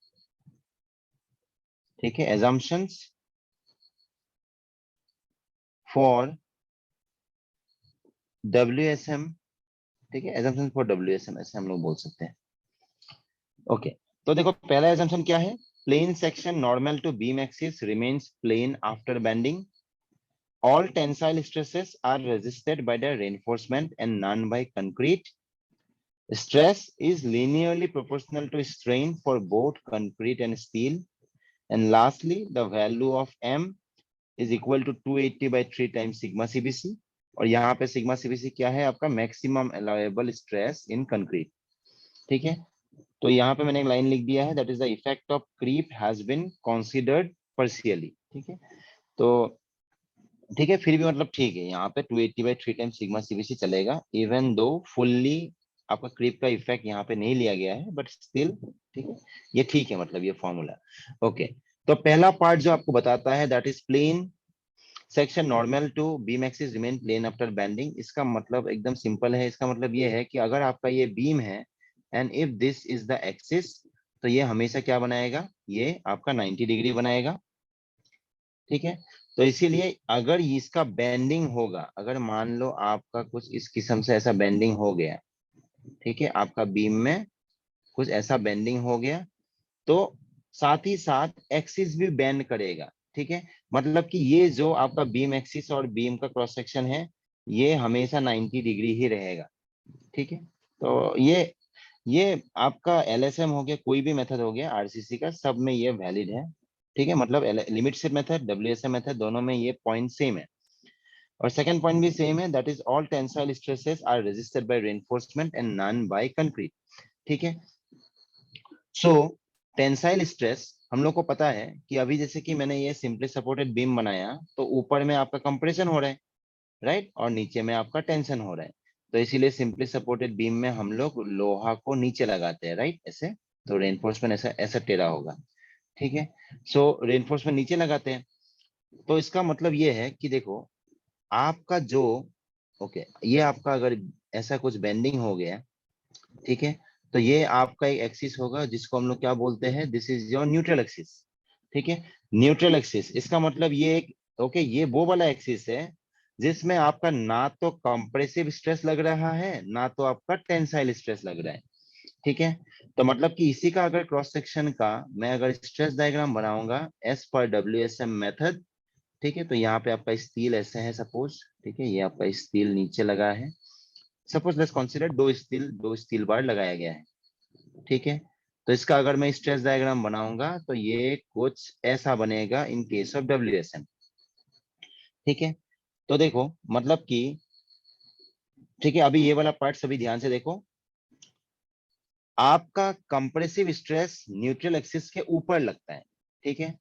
ठीक है? एजम्पशंस फॉर WSM ठीक है, assumption for WSM ऐसे हम लोग बोल सकते हैं। ओके, तो देखो पहला assumption क्या है, plane section normal to beam axis remains plane after bending. All tensile stresses are resisted by the reinforcement and none by concrete. Stress is linearly proportional to strain for both concrete and steel. And lastly, the value of M is equal to 280 by 3 times sigma CBC. और यहाँ पे sigma CBC क्या है आपका, maximum allowable stress in concrete. ठीक है, तो यहाँ पे मैंने एक लाइन लिख दिया है, that is the effect of creep has been considered partially. ठीक है, तो ठीक है, फिर भी मतलब ठीक है, यहाँ पे 280 बाई 3 टाइम्स सिग्मा सीबीसी चलेगा, इवन दो फुल्ली आपका क्रीप का इफेक्ट यहाँ पे नहीं लिया गया है, बट स्टिल ठीक है, ये ठीक है, मतलब ये फॉर्मूला। ओके, तो पहला पार्ट जो आपको बताता है that is plane section normal to beam axis remain plane after bending. इसका मतलब एकदम सिंपल है, इसका मतलब ये है कि अगर आपका ये बीम है and if this is the axis, तो ये हमेशा क्या बनाएगा, ये आपका 90 डिग्री बनाएगा। ठीक है, तो इसीलिए अगर इसका बेंडिंग होगा, अगर मान लो आपका कुछ इस किस्म से ऐसा बेंडिंग हो गया, ठीक है, आपका बीम में कुछ ऐसा बेंडिंग हो गया, तो साथ ही साथ एक्सिस भी बेंड करेगा। ठीक है, मतलब कि ये जो आपका बीम एक्सिस और बीम का क्रॉस सेक्शन है, ये हमेशा 90 डिग्री ही रहेगा। ठीक है, तो ये आपका एलएसएम हो गया, कोई भी मेथड हो गया आरसीसी का, सब में ये वैलिड है। ठीक है, मतलब limit state method, WSM method, दोनों में ये पॉइंट सेम है। और सेकंड पॉइंट भी सेम है, that is all tensile stresses are resisted by reinforcement and none by concrete. ठीक है, सो टेंसाइल स्ट्रेस हम लोग को पता है कि अभी जैसे कि मैंने ये सिंपली सपोर्टेड बीम बनाया, तो ऊपर में आपका कंप्रेशन हो रहा है, राइट, और नीचे में आपका टेंशन हो रहा है, तो इसीलिए सिंपली सपोर्टेड बीम में हम लोग लोहा को नीचे लगाते हैं, राइट, ऐसे, तो रेनफोर्समेंट ऐसा ऐसा टेढ़ा होगा। ठीक है, सो रेनफोर्समेंट नीचे लगाते हैं, तो इसका मतलब ये है कि देखो आपका जो ओके ये आपका अगर ऐसा कुछ बेंडिंग हो गया, ठीक है, तो ये आपका एक एक्सिस होगा जिसको हम लोग क्या बोलते हैं, this is your neutral axis. ठीक है, न्यूट्रल एक्सिस, इसका मतलब ये एक ओके ये वो वाला एक्सिस है जिसमें आपका ना तो कंप्रेसिव स्ट्रेस लग रहा है, ना तो आपका टेंसाइल स्ट्रेस लग रहा है। ठीक है, तो मतलब कि इसी का अगर क्रॉस सेक्शन का मैं अगर स्ट्रेस डायग्राम बनाऊंगा एज पर डब्ल्यूएसएम मेथड, ठीक है, तो यहाँ पे आपका स्टील ऐसे है सपोज, ठीक है, ये आपका स्टील नीचे लगा है, सपोज लेट्स कंसीडर दो स्टील बार लगाया गया है। ठीक है, तो इसका अगर मैं स्ट्रेस डायग्राम बनाऊंगा तो ये कुछ ऐसा बनेगा इन केस ऑफ डब्ल्यूएसएम। ठीक है, तो देखो मतलब कि ठीक है, अभी ये वाला पार्ट सभी ध्यान से देखो, आपका कंप्रेसिव स्ट्रेस न्यूट्रल एक्सिस के ऊपर लगता है। ठीक है,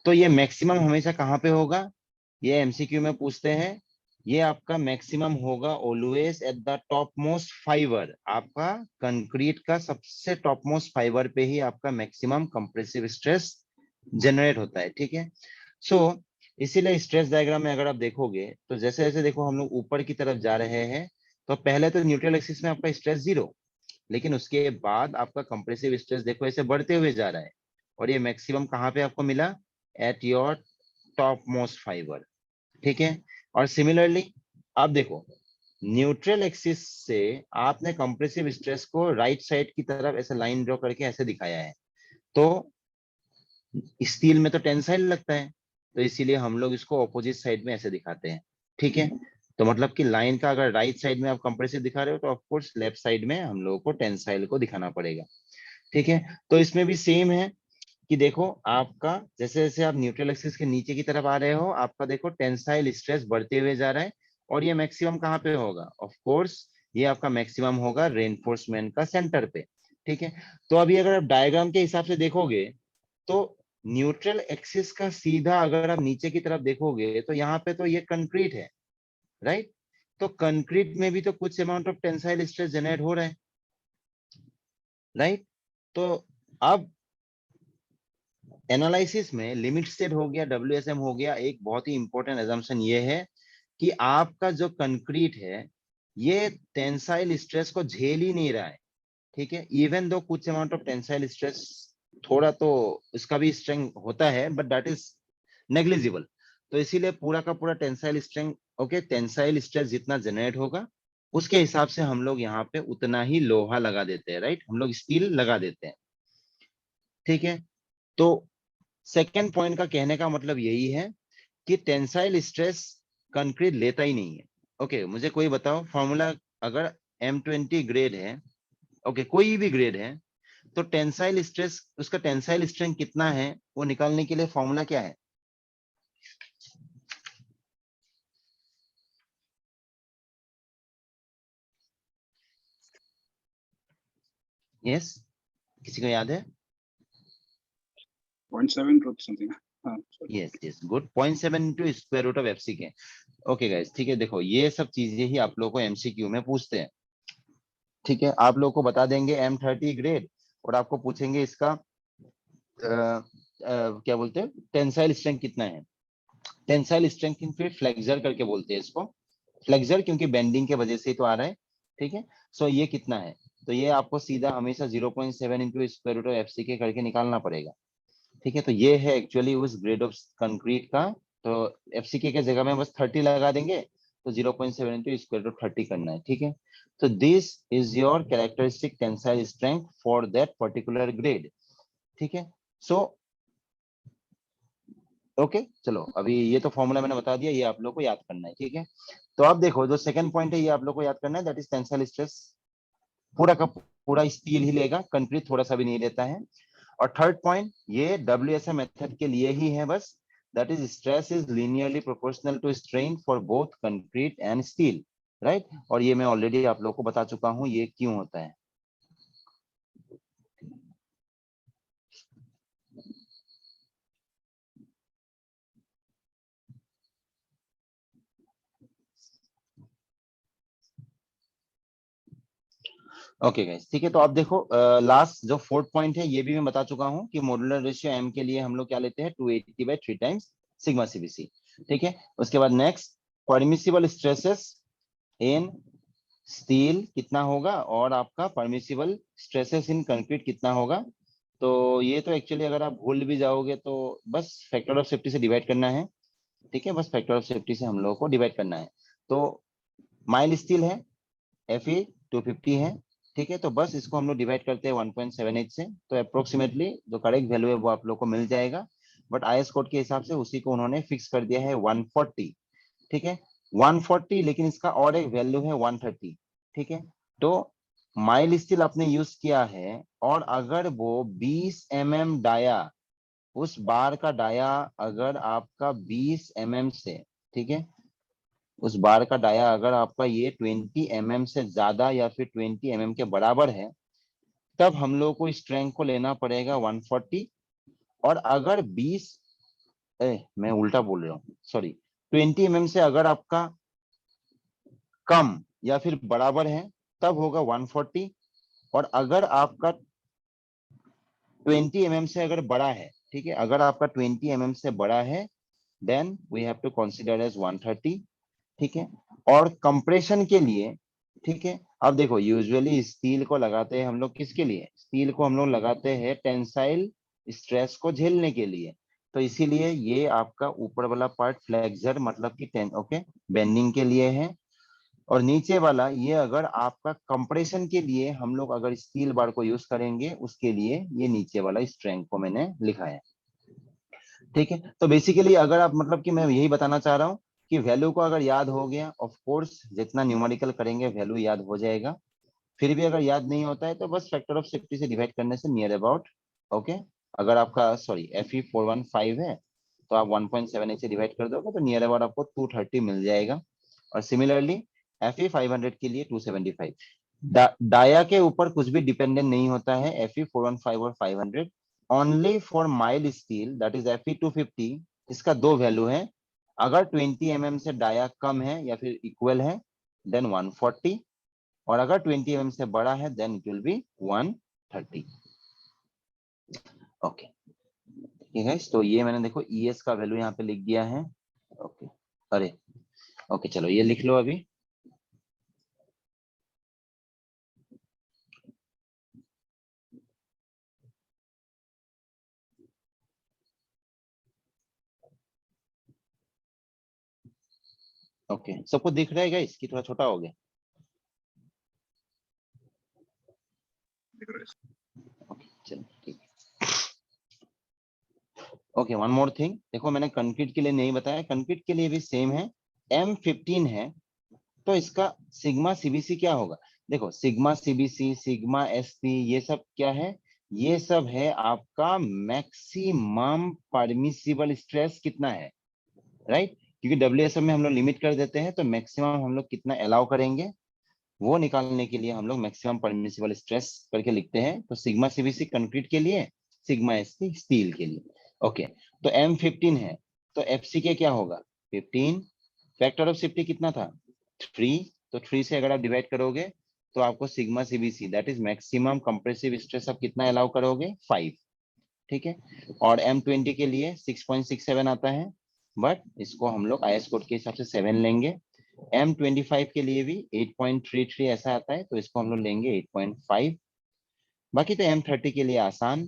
तो ये मैक्सिमम हमेशा कहाँ पे होगा, ये एमसीक्यू में पूछते हैं, ये आपका मैक्सिमम होगा always at the top most fibre, आपका कंक्रीट का सबसे टॉप मोस्ट फाइबर पे ही आपका मैक्सिमम कंप्रेसिव स्ट्रेस जनरेट होता है। ठीक है, सो इसीलिए स्ट्रेस डायग्राम में अगर आप देखोगे तो जैसे जैसे देखो हम लोग ऊपर की तरफ जा रहे हैं, तो पहले तो न्यूट्रल एक्सिस में आपका स्ट्रेस 0, लेकिन उसके बाद आपका कंप्रेसिव स्ट्रेस देखो ऐसे बढ़ते हुए जा रहा है, और ये मैक्सिमम कहाँ पे आपको मिला, at your top most fibre. ठीक है, और सिमिलरली आप देखो न्यूट्रल एक्सिस से आपने कंप्रेसिव स्ट्रेस को राइट साइड की तरफ ऐसे लाइन ड्रॉ करके ऐसे दिखाया है, तो स्टील में तो टेंसाइल लगता है, तो इसीलिए हम लोग इसको ऑपोजिट साइड में ऐसे दिखाते हैं। ठीक है, तो मतलब कि लाइन का अगर राइट साइड में आप कंप्रेसिव दिखा रहे हो तो ऑफकोर्स लेफ्ट साइड में हम लोगों को टेंसाइल को दिखाना पड़ेगा। ठीक है, तो इसमें भी सेम है कि देखो आपका जैसे जैसे आप न्यूट्रल एक्सिस के नीचे की तरफ आ रहे हो, आपका देखो टेंसाइल स्ट्रेस बढ़ते हुए जा रहा है, और ये मैक्सिमम कहाँ पे होगा, ऑफ कोर्स ये आपका मैक्सिमम होगा रेनफोर्समेंट का सेंटर पे। ठीक है, तो अभी अगर आप डायग्राम के हिसाब से देखोगे तो न्यूट्रल एक्सिस का सीधा अगर आप नीचे की तरफ देखोगे तो यहाँ पे तो ये कंक्रीट है, राइट, तो कंक्रीट में भी तो कुछ amount of tensile stress generate हो रहा है, राइट, तो अब एनालिसिस में लिमिट स्टेट हो गया, डब्ल्यूएसएम हो गया, एक बहुत ही इंपॉर्टेंट एजम्पशन ये है कि आपका जो कंक्रीट है ये टेंसाइल स्ट्रेस को झेल ही नहीं रहा है। ठीक है, इवन दो कुछ अमाउंट ऑफ टेंसाइल स्ट्रेस थोड़ा तो इसका भी स्ट्रेंथ होता है, बट दैट इज नेग्लिजिबल, तो इसीलिए पूरा का पूरा tensile strength okay tensile stress जितना जनरेट होगा उसके हिसाब से हम लोग यहाँ पे उतना ही लोहा लगा देते हैं, राइट, हम लोग स्टील लगा देते हैं। ठीक है, तो सेकेंड पॉइंट का कहने का मतलब यही है कि टेंसाइल स्ट्रेस कंक्रीट लेता ही नहीं है। ओके, मुझे कोई बताओ फॉर्मूला, अगर M20 ग्रेड है, ओके कोई भी ग्रेड है, तो टेंसाइल स्ट्रेस, उसका टेंसाइल स्ट्रेंथ कितना है वो निकालने के लिए फॉर्मूला क्या है? यस, किसी को याद है? 0.7 to something. Sorry. Yes yes, good, 0.7 into square root of FC के। ओके गाइस, ठीक है, देखो ये सब चीजें ही आप लोगों को MCQ में पूछते हैं। ठीक है, आप लोगों को बता देंगे M30 ग्रेड, और आपको पूछेंगे इसका क्या बोलते हैं, टेंसाइल स्ट्रेंथ कितना है। टेंसाइल स्ट्रेंथ फिर फ्लेक्सर करके बोलते हैं इसको, फ्लेक्सर, क्योंकि बेंडिंग के वजह से ही तो आ रहा है। ठीक है, सो ये कितना है, तो ये आपको सीधा हमेशा 0.7 into square root of FC के करके निकालना पड़ेगा। ठीक है, तो ये है एक्चुअली उस ग्रेड ऑफ कंक्रीट का। तो FCK के जगह में बस 30 लगा देंगे, तो 0.7 इंटू स्क्वायर रूट 30 करना है। ठीक है, तो this is your characteristic tensile strength for that particular grade. ठीक है, सो ओके चलो, अभी ये तो फॉर्मूला मैंने बता दिया, ये आप लोग को याद करना है। ठीक है, तो अब देखो जो सेकंड पॉइंट है ये आप लोग को याद करना है, दैट इज टेंसाइल स्ट्रेस। पूरा का पूरा स्टील ही लेगा, कंक्रीट थोड़ा सा भी नहीं लेता है। और थर्ड पॉइंट ये WSM मेथड के लिए ही है बस, that is stress is linearly proportional to strain for both concrete and steel, right. और ये मैं ऑलरेडी आप लोग को बता चुका हूं ये क्यों होता है। ओके गाइस, ठीक है, तो अब देखो लास्ट जो फोर्थ पॉइंट है ये भी मैं बता चुका हूं कि मॉड्यूलर रेशियो M के लिए हम लोग क्या लेते हैं, 280/3 टाइम्स सिग्मा CBC। ठीक है, उसके बाद नेक्स्ट, परमिसिबल स्ट्रेसेस इन स्टील कितना होगा, और आपका परमिसिबल स्ट्रेसेस इन कंक्रीट कितना होगा। तो ये तो एक्चुअली अगर आप भूल भी जाओगे तो बस फैक्टर ऑफ सेफ्टी से डिवाइड करना है। ठीक है, बस फैक्टर ऑफ सेफ्टी से हम लोगों को डिवाइड करना है। तो माइल स्टील है, Fe 250 है। ठीक है, तो बस इसको हम लोग डिवाइड करते हैं 1.78 से, तो अप्रोक्सीमेटली जो करेक्ट वैल्यू है वो आप लोग को मिल जाएगा। बट IS कोड के हिसाब से उसी को उन्होंने फिक्स कर दिया है 140। ठीक है, 140, लेकिन इसका और एक वैल्यू है 130। ठीक है, तो माइल स्टील आपने यूज किया है, और अगर वो 20 mm डाया, उस बार का डाया अगर आपका 20 mm से, ठीक है, उस बार का डाया अगर आपका ये 20 mm से ज्यादा या फिर 20 mm के बराबर है, तब हम लोग को स्ट्रेंथ को लेना पड़ेगा 140। और अगर 20 मैं उल्टा बोल रहा हूँ, सॉरी, 20 mm से अगर आपका कम या फिर बराबर है तब होगा 140। और अगर आपका 20 mm से अगर बड़ा है, ठीक है, अगर आपका 20 mm से बड़ा है, then we have to consider as 130। ठीक है, और कंप्रेशन के लिए, ठीक है, अब देखो यूजुअली स्टील को लगाते हैं हम लोग किसके लिए, स्टील को हम लोग लगाते हैं टेंसाइल स्ट्रेस को झेलने के लिए। तो इसीलिए ये आपका ऊपर वाला पार्ट फ्लेक्सर मतलब कि टेन, ओके, बेंडिंग के लिए है। और नीचे वाला ये अगर आपका कंप्रेशन के लिए हम लोग अगर स्टील बार को यूज करेंगे, उसके लिए ये नीचे वाला स्ट्रेंथ को मैंने लिखा है। ठीक है, तो बेसिकली अगर आप, मतलब कि मैं यही बताना चाह रहा हूँ कि वैल्यू को अगर याद हो गया, ऑफ कोर्स जितना न्यूमेरिकल करेंगे वैल्यू याद हो जाएगा। फिर भी अगर याद नहीं होता है तो बस फैक्टर ऑफ सेफ्टी से डिवाइड करने से नियर अबाउट, ओके, अगर आपका सॉरी Fe 415 है तो आप 1.78 से डिवाइड कर दोगे तो नियर अबाउट आपको 230 मिल जाएगा। और सिमिलरली Fe 500 के लिए 275। डाया के ऊपर कुछ भी डिपेंडेंट नहीं होता है, Fe 415 और 500 only for mile steel, that is Fe 250। इसका दो वैल्यू है, अगर 20 mm से डाया कम है या फिर इक्वल है देन 140, और अगर 20 mm से बड़ा है then it will be 130। Okay, ठीक है, तो ये मैंने देखो ES का वैल्यू यहाँ पे लिख दिया है। ओके, अरे ओके चलो ये लिख लो अभी। ओके, सबको दिख रहा है गाइस कि थोड़ा छोटा हो गया? दिख रहा है। ओके चलो ठीक है। ओके वन मोर थिंग, देखो मैंने कंक्रीट के लिए नहीं बताया, कंक्रीट के लिए भी सेम है, M15 है तो इसका सिग्मा सीबीसी क्या होगा? देखो सिग्मा सीबीसी, सिग्मा एससी, ये सब क्या है? ये सब है आपका मैक्सिमम परमिसिबल स्ट्रेस कितना है, राइट? क्योंकि डब्ल्यूएसएम में हम लोग लिमिट कर देते हैं, तो मैक्सिमम हम लोग कितना अलाउ करेंगे वो निकालने के लिए हम लोग मैक्सिमम परमिसिबल स्ट्रेस करके लिखते हैं। तो सिग्मा सीबीसी कंक्रीट के लिए, सिग्मा एससी स्टील के लिए। ओके तो M15 है तो एफसी क्या होगा? 15। फैक्टर ऑफ सेफ्टी कितना था? 3। तो 3 से अगर आप डिवाइड करोगे तो आपको sigma CBC that is maximum compressive stress आप कितना अलाउ करोगे? 5। ठीक है। और M20 के लिए 6.67 आता है, बट इसको हम लोग आईएस कोड के हिसाब से 7 लेंगे। M25 के लिए भी 8.33 ऐसा आता है, तो इसको हम लोग लेंगे 8.5। बाकी तो M30 के लिए आसान,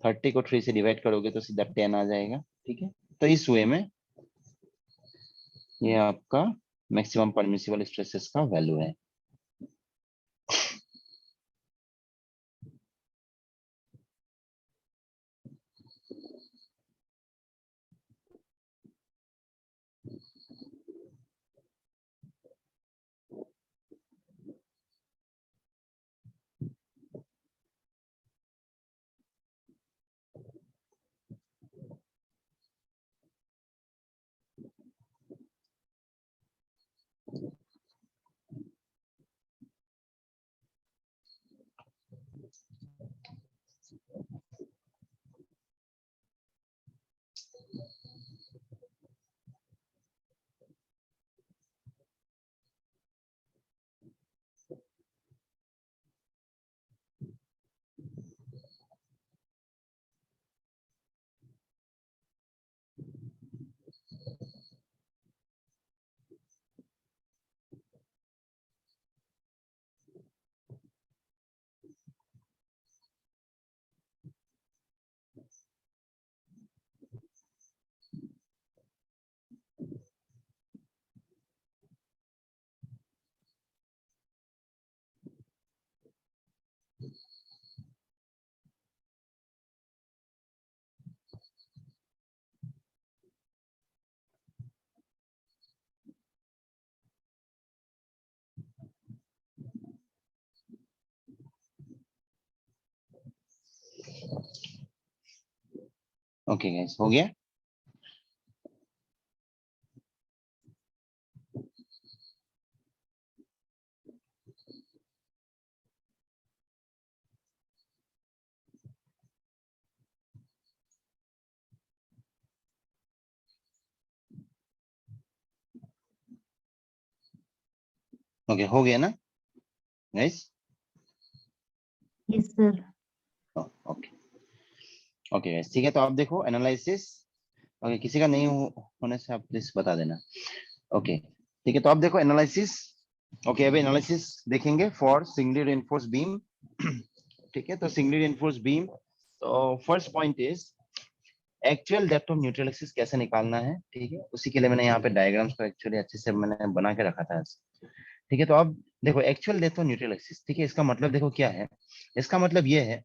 30 को 3 से डिवाइड करोगे तो सीधा 10 आ जाएगा। ठीक है, तो इस वे में ये आपका मैक्सिमम परमिसिबल स्ट्रेसेस का वैल्यू है। ओके गाइस, हो गया? ओके हो गया ना guys? Yes, sir. Okay okay guys, ठीक है। तो आप देखो एनालिसिस, ओके किसी का नहीं होने से आप प्लीज बता देना। ओके ठीक है, तो आप देखो एनालिसिस। ओके अभी एनालिसिस देखेंगे फॉर सिंगली रेनफोर्स बीम। ठीक है, तो सिंगली रेनफोर्स बीम, तो first point is actual depth of neutral axis कैसे निकालना है। ठीक है, उसी के लिए मैंने यहाँ पे डायग्राम्स को एक्चुअली अच्छे से मैंने बना के रखा था। ठीक है, तो अब देखो actual depth of neutral axis, ठीक है, इसका मतलब देखो क्या है। इसका मतलब ये है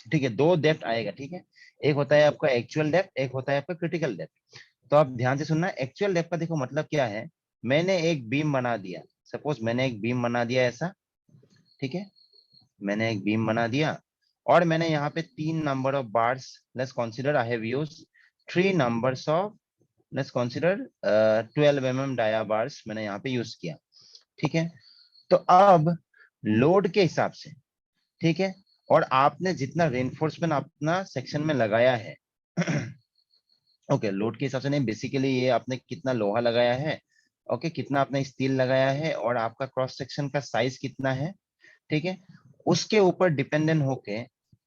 ठीक है, दो डेप्थ आएगा। ठीक है, एक होता है आपका एक्चुअल डेप्थ, एक होता है आपका क्रिटिकल डेप्थ। तो आप ध्यान से सुनना, एक्चुअल डेप्थ का देखो मतलब क्या है। मैंने एक बीम बना दिया, सपोज मैंने एक बीम बना दिया ऐसा। ठीक है, मैंने एक बीम बना दिया और मैंने यहाँ पे 3 number of bars, let's consider I have used 3 numbers of, let's consider 12 mm dia bars मैंने यहाँ पे यूज किया। ठीक है, तो अब लोड के हिसाब से, ठीक है, और आपने जितना रेनफोर्समेंट अपना सेक्शन में लगाया है ओके लोड के हिसाब से नहीं, बेसिकली ये आपने कितना लोहा लगाया है, ओके कितना आपने स्टील लगाया है, और आपका क्रॉस सेक्शन का साइज कितना है। ठीक है, उसके ऊपर डिपेंडेंट होके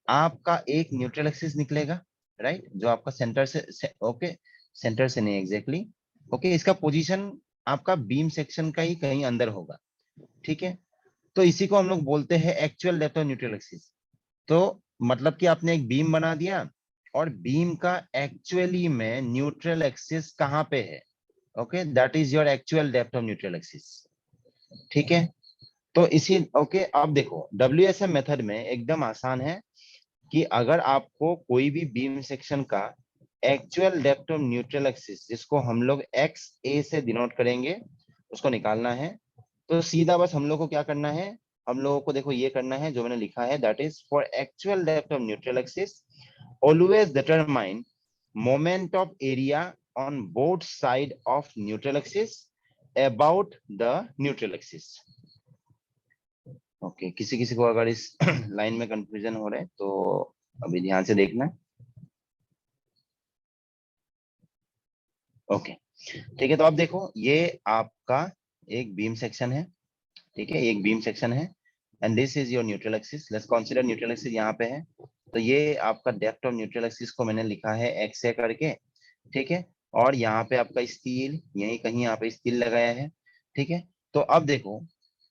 आपका एक न्यूट्रल एक्सिस निकलेगा, राइट, जो आपका सेंटर से ओके सेंटर से नहीं एग्जैक्टली, ओके इसका पोजीशन आपका बीम सेक्शन का ही कहीं अंदर होगा। ठीक है, तो इसी को हम लोग बोलते हैं actual depth of neutral axis. तो मतलब कि आपने एक बीम बना दिया और बीम का एक्चुअली में न्यूट्रल एक्सिस कहां पे है, okay that is your actual depth of neutral axis. ठीक है, तो इसी ओके, अब देखो WSM मेथड में एकदम आसान है कि अगर आपको कोई भी बीम सेक्शन का actual depth of neutral axis, जिसको हम लोग XA से डिनोट करेंगे, उसको निकालना है, तो सीधा बस हम लोग को क्या करना है, हम लोगों को देखो ये करना है जो मैंने लिखा है, that is for actual depth of neutral axis always determine moment of area on both side of neutral axis about the neutral axis. Okay, किसी किसी को अगर इस लाइन में कंफ्यूजन हो रहा है तो अभी ध्यान से देखना। ओके ठीक है, तो अब देखो ये आपका एक बीम सेक्शन है, ठीक है, एक बीम सेक्शन है, and this is your neutral axis. Let's consider neutral axis यहाँ पे है, तो ये आपका डेप्थ ऑफ न्यूट्रल एक्सिस को मैंने लिखा है XA करके, ठीक है, और यहाँ पे आपका स्टील, यही कहीं यहाँ पे स्टील लगाया है, ठीक है। तो अब देखो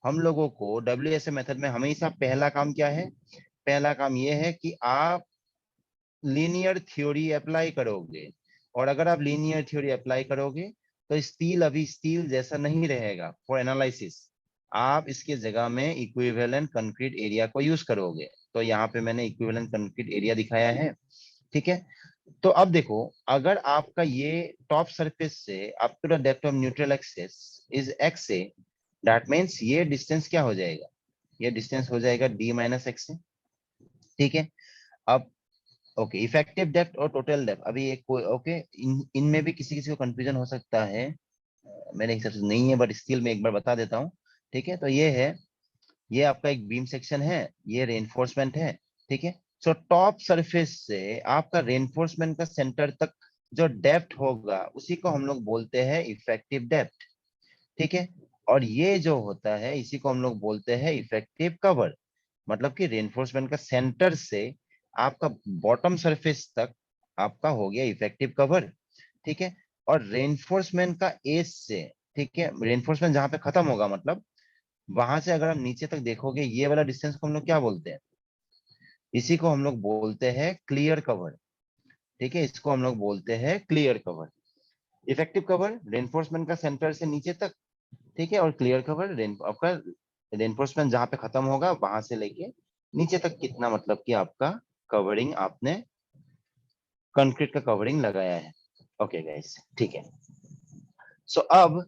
हम लोगों को WSM मेथड में हमेशा पहला काम क्या है, पहला काम ये है कि आप लीनियर थ्योरी अप्लाई करोगे, और अगर आप लीनियर थ्योरी अप्लाई करोगे तो स्टील अभी स्टील जैसा नहीं रहेगा फॉर एनालिसिस, आप इसके जगह में इक्विवेलेंट कंक्रीट एरिया को यूज करोगे। तो यहाँ पे मैंने इक्विवेलेंट कंक्रीट एरिया दिखाया है, ठीक है। तो अब देखो अगर आपका ये टॉप सरफेस से up to the depth of neutral axis is XA, that means ये डिस्टेंस क्या हो जाएगा, ये डिस्टेंस हो जाएगा D माइनस XA, ठीक है। अब ओके, इफेक्टिव डेप्थ और टोटल डेप्थ, अभी एक ओके, इनमें भी किसी किसी को कंफ्यूजन हो सकता है, मेरे हिसाब से नहीं है, बट स्टिल मैं एक बार बता देता हूँ, ठीक है। तो ये है, ये आपका एक बीम सेक्शन है, ये रेनफोर्समेंट है, ठीक है। सो टॉप सरफेस से आपका रेनफोर्समेंट का सेंटर तक जो डेप्थ होगा उसी को हम लोग बोलते हैं इफेक्टिव डेप्थ, ठीक है। और ये जो होता है इसी को हम लोग बोलते हैं इफेक्टिव कवर, मतलब कि रेनफोर्समेंट का सेंटर से आपका बॉटम सरफेस तक आपका हो गया इफेक्टिव कवर, ठीक है। और रेनफोर्समेंट का एज से, ठीक है, रेनफोर्समेंट जहां पे खत्म होगा, मतलब वहां से अगर आप नीचे तक देखोगे ये वाला डिस्टेंस को हम लोग क्या बोलते हैं, इसी को हम लोग बोलते हैं क्लियर कवर, ठीक है, इसको हम लोग बोलते हैं clear cover. Effective cover reinforcement का सेंटर से नीचे तक, ठीक है, और क्लियर कवर आपका रेनफोर्समेंट जहां पे खत्म होगा वहां से लेके नीचे तक कितना, मतलब कि आपका कवरिंग, आपने कंक्रीट का कवरिंग लगाया है। ओके गाइस, ठीक है। सो अब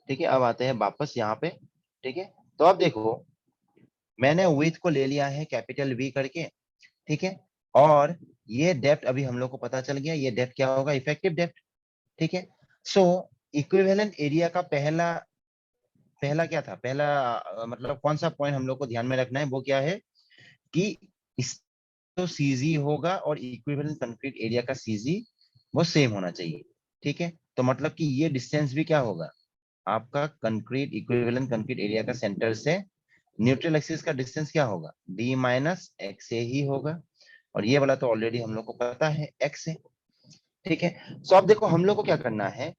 ठीक है, अब आते हैं वापस यहाँ पे, ठीक है। तो अब देखो मैंने विड्थ को ले लिया है कैपिटल V करके, ठीक है, और ये डेप्थ अभी हम लोग को पता चल गया, ये डेप्थ क्या होगा, इफेक्टिव डेप्थ, ठीक है। सो इक्विवेलेंट एरिया का पहला पहला क्या था, पहला मतलब कौन सा पॉइंट हम लोग को ध्यान में रखना है, वो क्या है कि इस तो CG होगा और इक्विवेलेंट कंक्रीट एरिया का CG वो सेम होना चाहिए, ठीक है। तो मतलब कि ये डिस्टेंस भी क्या होगा, आपका कंक्रीट इक्विवेलेंट कंक्रीट एरिया का सेंटर से न्यूट्रल एक्सिस का डिस्टेंस क्या होगा, D माइनस XA ही होगा, और ये वाला तो ऑलरेडी हम लोग को पता है XA, ठीक है। सो अब देखो हम लोग को क्या करना है,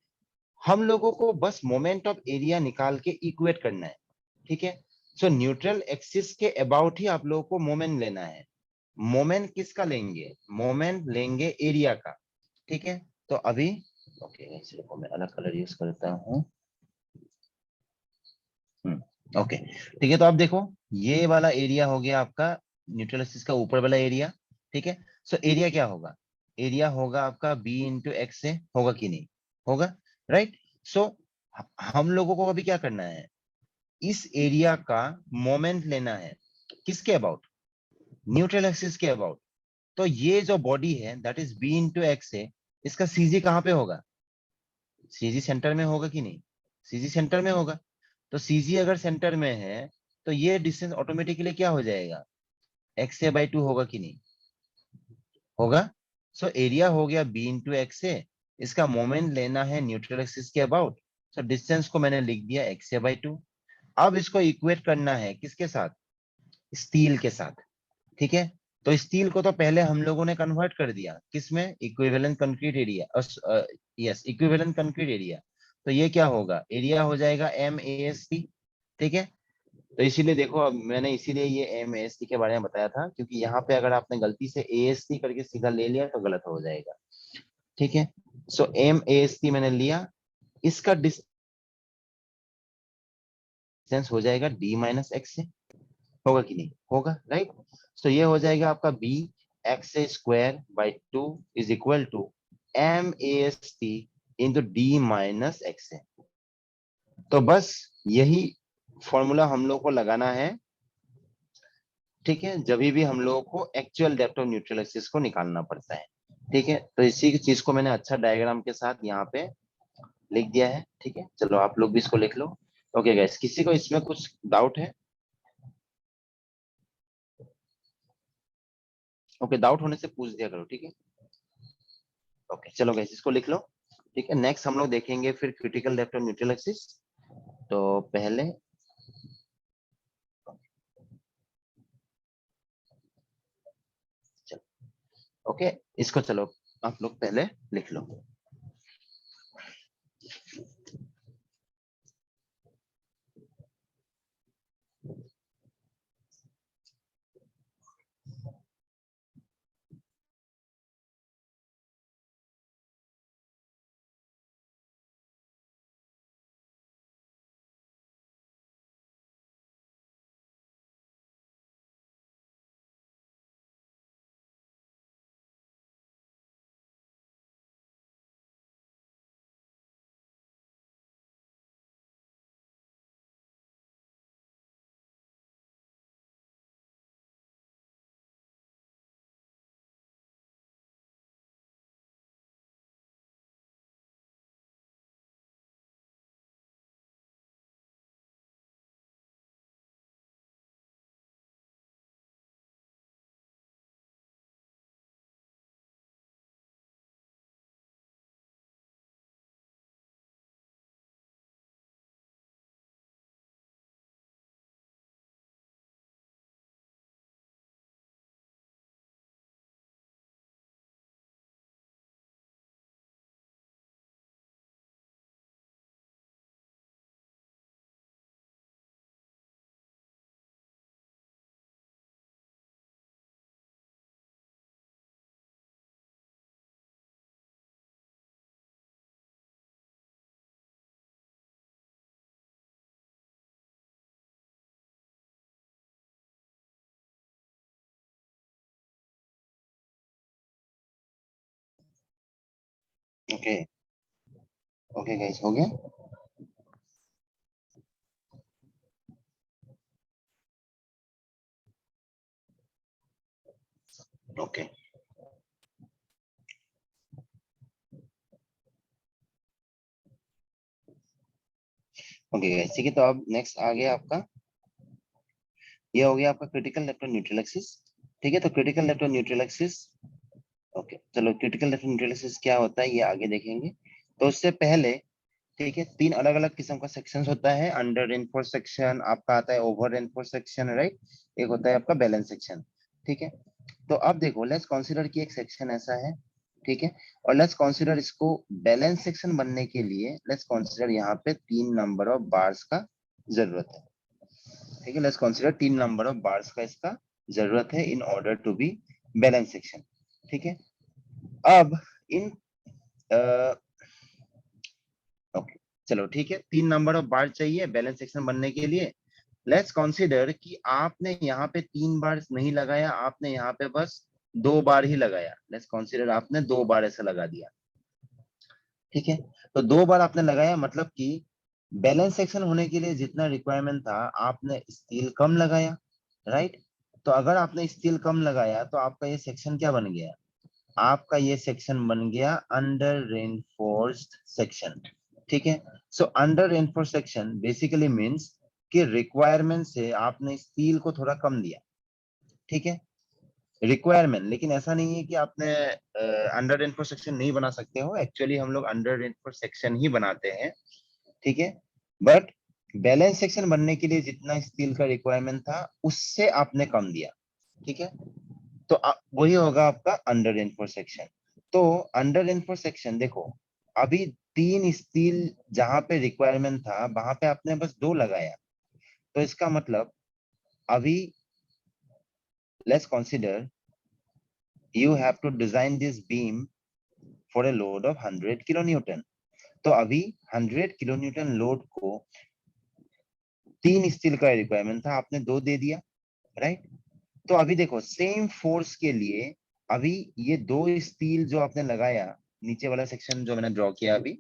हम लोगों को बस मोमेंट ऑफ एरिया निकाल के इक्वेट करना है, ठीक है। सो न्यूट्रल एक्सिस के अबाउट ही आप लोगों को मोमेंट लेना है। मोमेंट किसका लेंगे, मोमेंट लेंगे एरिया का, ठीक है। तो अभी ओके, सिर्फ मैं अलग कलर यूज करता हूँ, ओके ठीक है। तो आप देखो ये वाला एरिया हो गया आपका न्यूट्रल एक्सिस का ऊपर वाला एरिया, ठीक है। सो एरिया क्या होगा, एरिया होगा आपका B इंटू एक्स से, होगा कि नहीं, होगा, राइट। सो हम लोगों को अभी क्या करना है, इस एरिया का मोमेंट लेना है, किसके अबाउट, न्यूट्रल एक्सिस के अबाउट। तो ये जो बॉडी है that is B into x है, इसका CG कहाँ पे होगा, CG सेंटर में होगा कि नहीं, CG सेंटर में होगा। तो CG अगर सेंटर में है तो ये डिस्टेंस ऑटोमेटिकली क्या हो जाएगा, XA/2 होगा कि नहीं, होगा। सो एरिया हो गया B इंटू XA, इसका मोमेंट लेना है न्यूट्रल एक्सिस के अबाउट, सो डिस्टेंस को मैंने लिख दिया XA/2। अब इसको इक्वेट करना है किसके साथ, स्टील के साथ, ठीक है। तो स्टील को तो पहले हम लोगों ने कन्वर्ट कर दिया किसमें, equivalent concrete area, yes equivalent concrete area. तो ये क्या होगा, एरिया हो जाएगा MAST, ठीक है। तो इसीलिए देखो अब मैंने इसीलिए ये MAST के बारे में बताया था, क्योंकि यहाँ पे अगर आपने गलती से AST करके सीधा ले लिया तो गलत हो जाएगा, ठीक है। सो MAST मैंने लिया, इसका डिस्टेंस हो जाएगा d माइनस एक्स से, होगा कि नहीं होगा, राइट। तो ये हो जाएगा आपका b X square by 2 is equal to M A S T into D minus X है। तो बस यही फॉर्मूला हम लोग को लगाना है, ठीक है, जब भी हम लोगों को actual depth of neutral axis को निकालना पड़ता है, ठीक है। तो इसी चीज को मैंने अच्छा डायग्राम के साथ यहाँ पे लिख दिया है, ठीक है। चलो आप लोग भी इसको लिख लो। ओके गाइस, किसी को इसमें कुछ डाउट है? ओके, डाउट होने से पूछ दिया करो, ठीक है। ओके चलो गाइस, इसको लिख लो, ठीक है। नेक्स्ट हम लोग देखेंगे फिर critical depth of neutral axis. तो पहले चलो ओके, इसको चलो आप लोग पहले लिख लो। ओके ओके गाइस, हो गया? ओके ओके गाइस, ठीक है। तो अब नेक्स्ट आ गया आपका, ये हो गया आपका critical depth of neutral axis, ठीक है। तो critical depth of neutral axis, okay चलो, critical depth of neutral axis क्या होता है ये आगे देखेंगे। तो उससे पहले, ठीक है, तीन अलग अलग किस्म का सेक्शंस होता है। अंडर रेनफोर्स सेक्शन आपका आता है, ओवर रेनफोर्स सेक्शन, राइट, एक होता है आपका बैलेंस सेक्शन, ठीक है। तो अब देखो, लेट्स कंसीडर कि एक सेक्शन ऐसा है, ठीक है, और लेट्स कंसीडर इसको बैलेंस सेक्शन बनने के लिए लेट्स कंसीडर यहाँ पे 3 नंबर ऑफ बार्स का जरूरत है, ठीक है। Let's consider 3 number of bars का इसका जरूरत है in order to be balance section, ठीक है। अब इन ओके चलो ठीक है, 3 नंबर ऑफ बार चाहिए बैलेंस सेक्शन बनने के लिए। लेट्स कंसीडर कि आपने यहाँ पे 3 बार नहीं लगाया, आपने यहाँ पे बस 2 बार ही लगाया। लेट्स कंसीडर आपने 2 बार ऐसा लगा दिया, ठीक है। तो 2 बार आपने लगाया, मतलब कि बैलेंस सेक्शन होने के लिए जितना रिक्वायरमेंट था आपने स्टील कम लगाया, राइट। तो अगर आपने स्टील कम लगाया तो आपका ये सेक्शन क्या बन गया? आपका ये सेक्शन बन गया अंडर रेनफोर्स्ड सेक्शन, ठीक है। So under reinforced section basically means कि रिक्वायरमेंट से आपने स्टील को थोड़ा कम दिया, ठीक है, रिक्वायरमेंट। लेकिन ऐसा नहीं है कि आपने अंडर रेनफोर्स्ड सेक्शन नहीं बना सकते हो, एक्चुअली हम लोग अंडर रेनफोर्स्ड सेक्शन ही बनाते हैं, ठीक है। बट बैलेंस सेक्शन बनने के लिए जितना स्टील का रिक्वायरमेंट था उससे आपने कम दिया, ठीक है। तो वही होगा आपका अंडर रेनफोर्स्ड सेक्शन। तो अंडर रेनफोर्स्ड सेक्शन देखो, अभी 3 स्टील जहां पे रिक्वायरमेंट था वहां पे आपने बस 2 लगाया। तो इसका मतलब अभी let's consider you have to design this beam for a load of 100 kilonewton। तो अभी 100 kilonewton लोड को 3 स्टील का रिक्वायरमेंट था, आपने 2 दे दिया, राइट। तो अभी देखो सेम फोर्स के लिए अभी ये 2 स्टील जो आपने लगाया, नीचे वाला सेक्शन जो मैंने ड्रॉ किया अभी,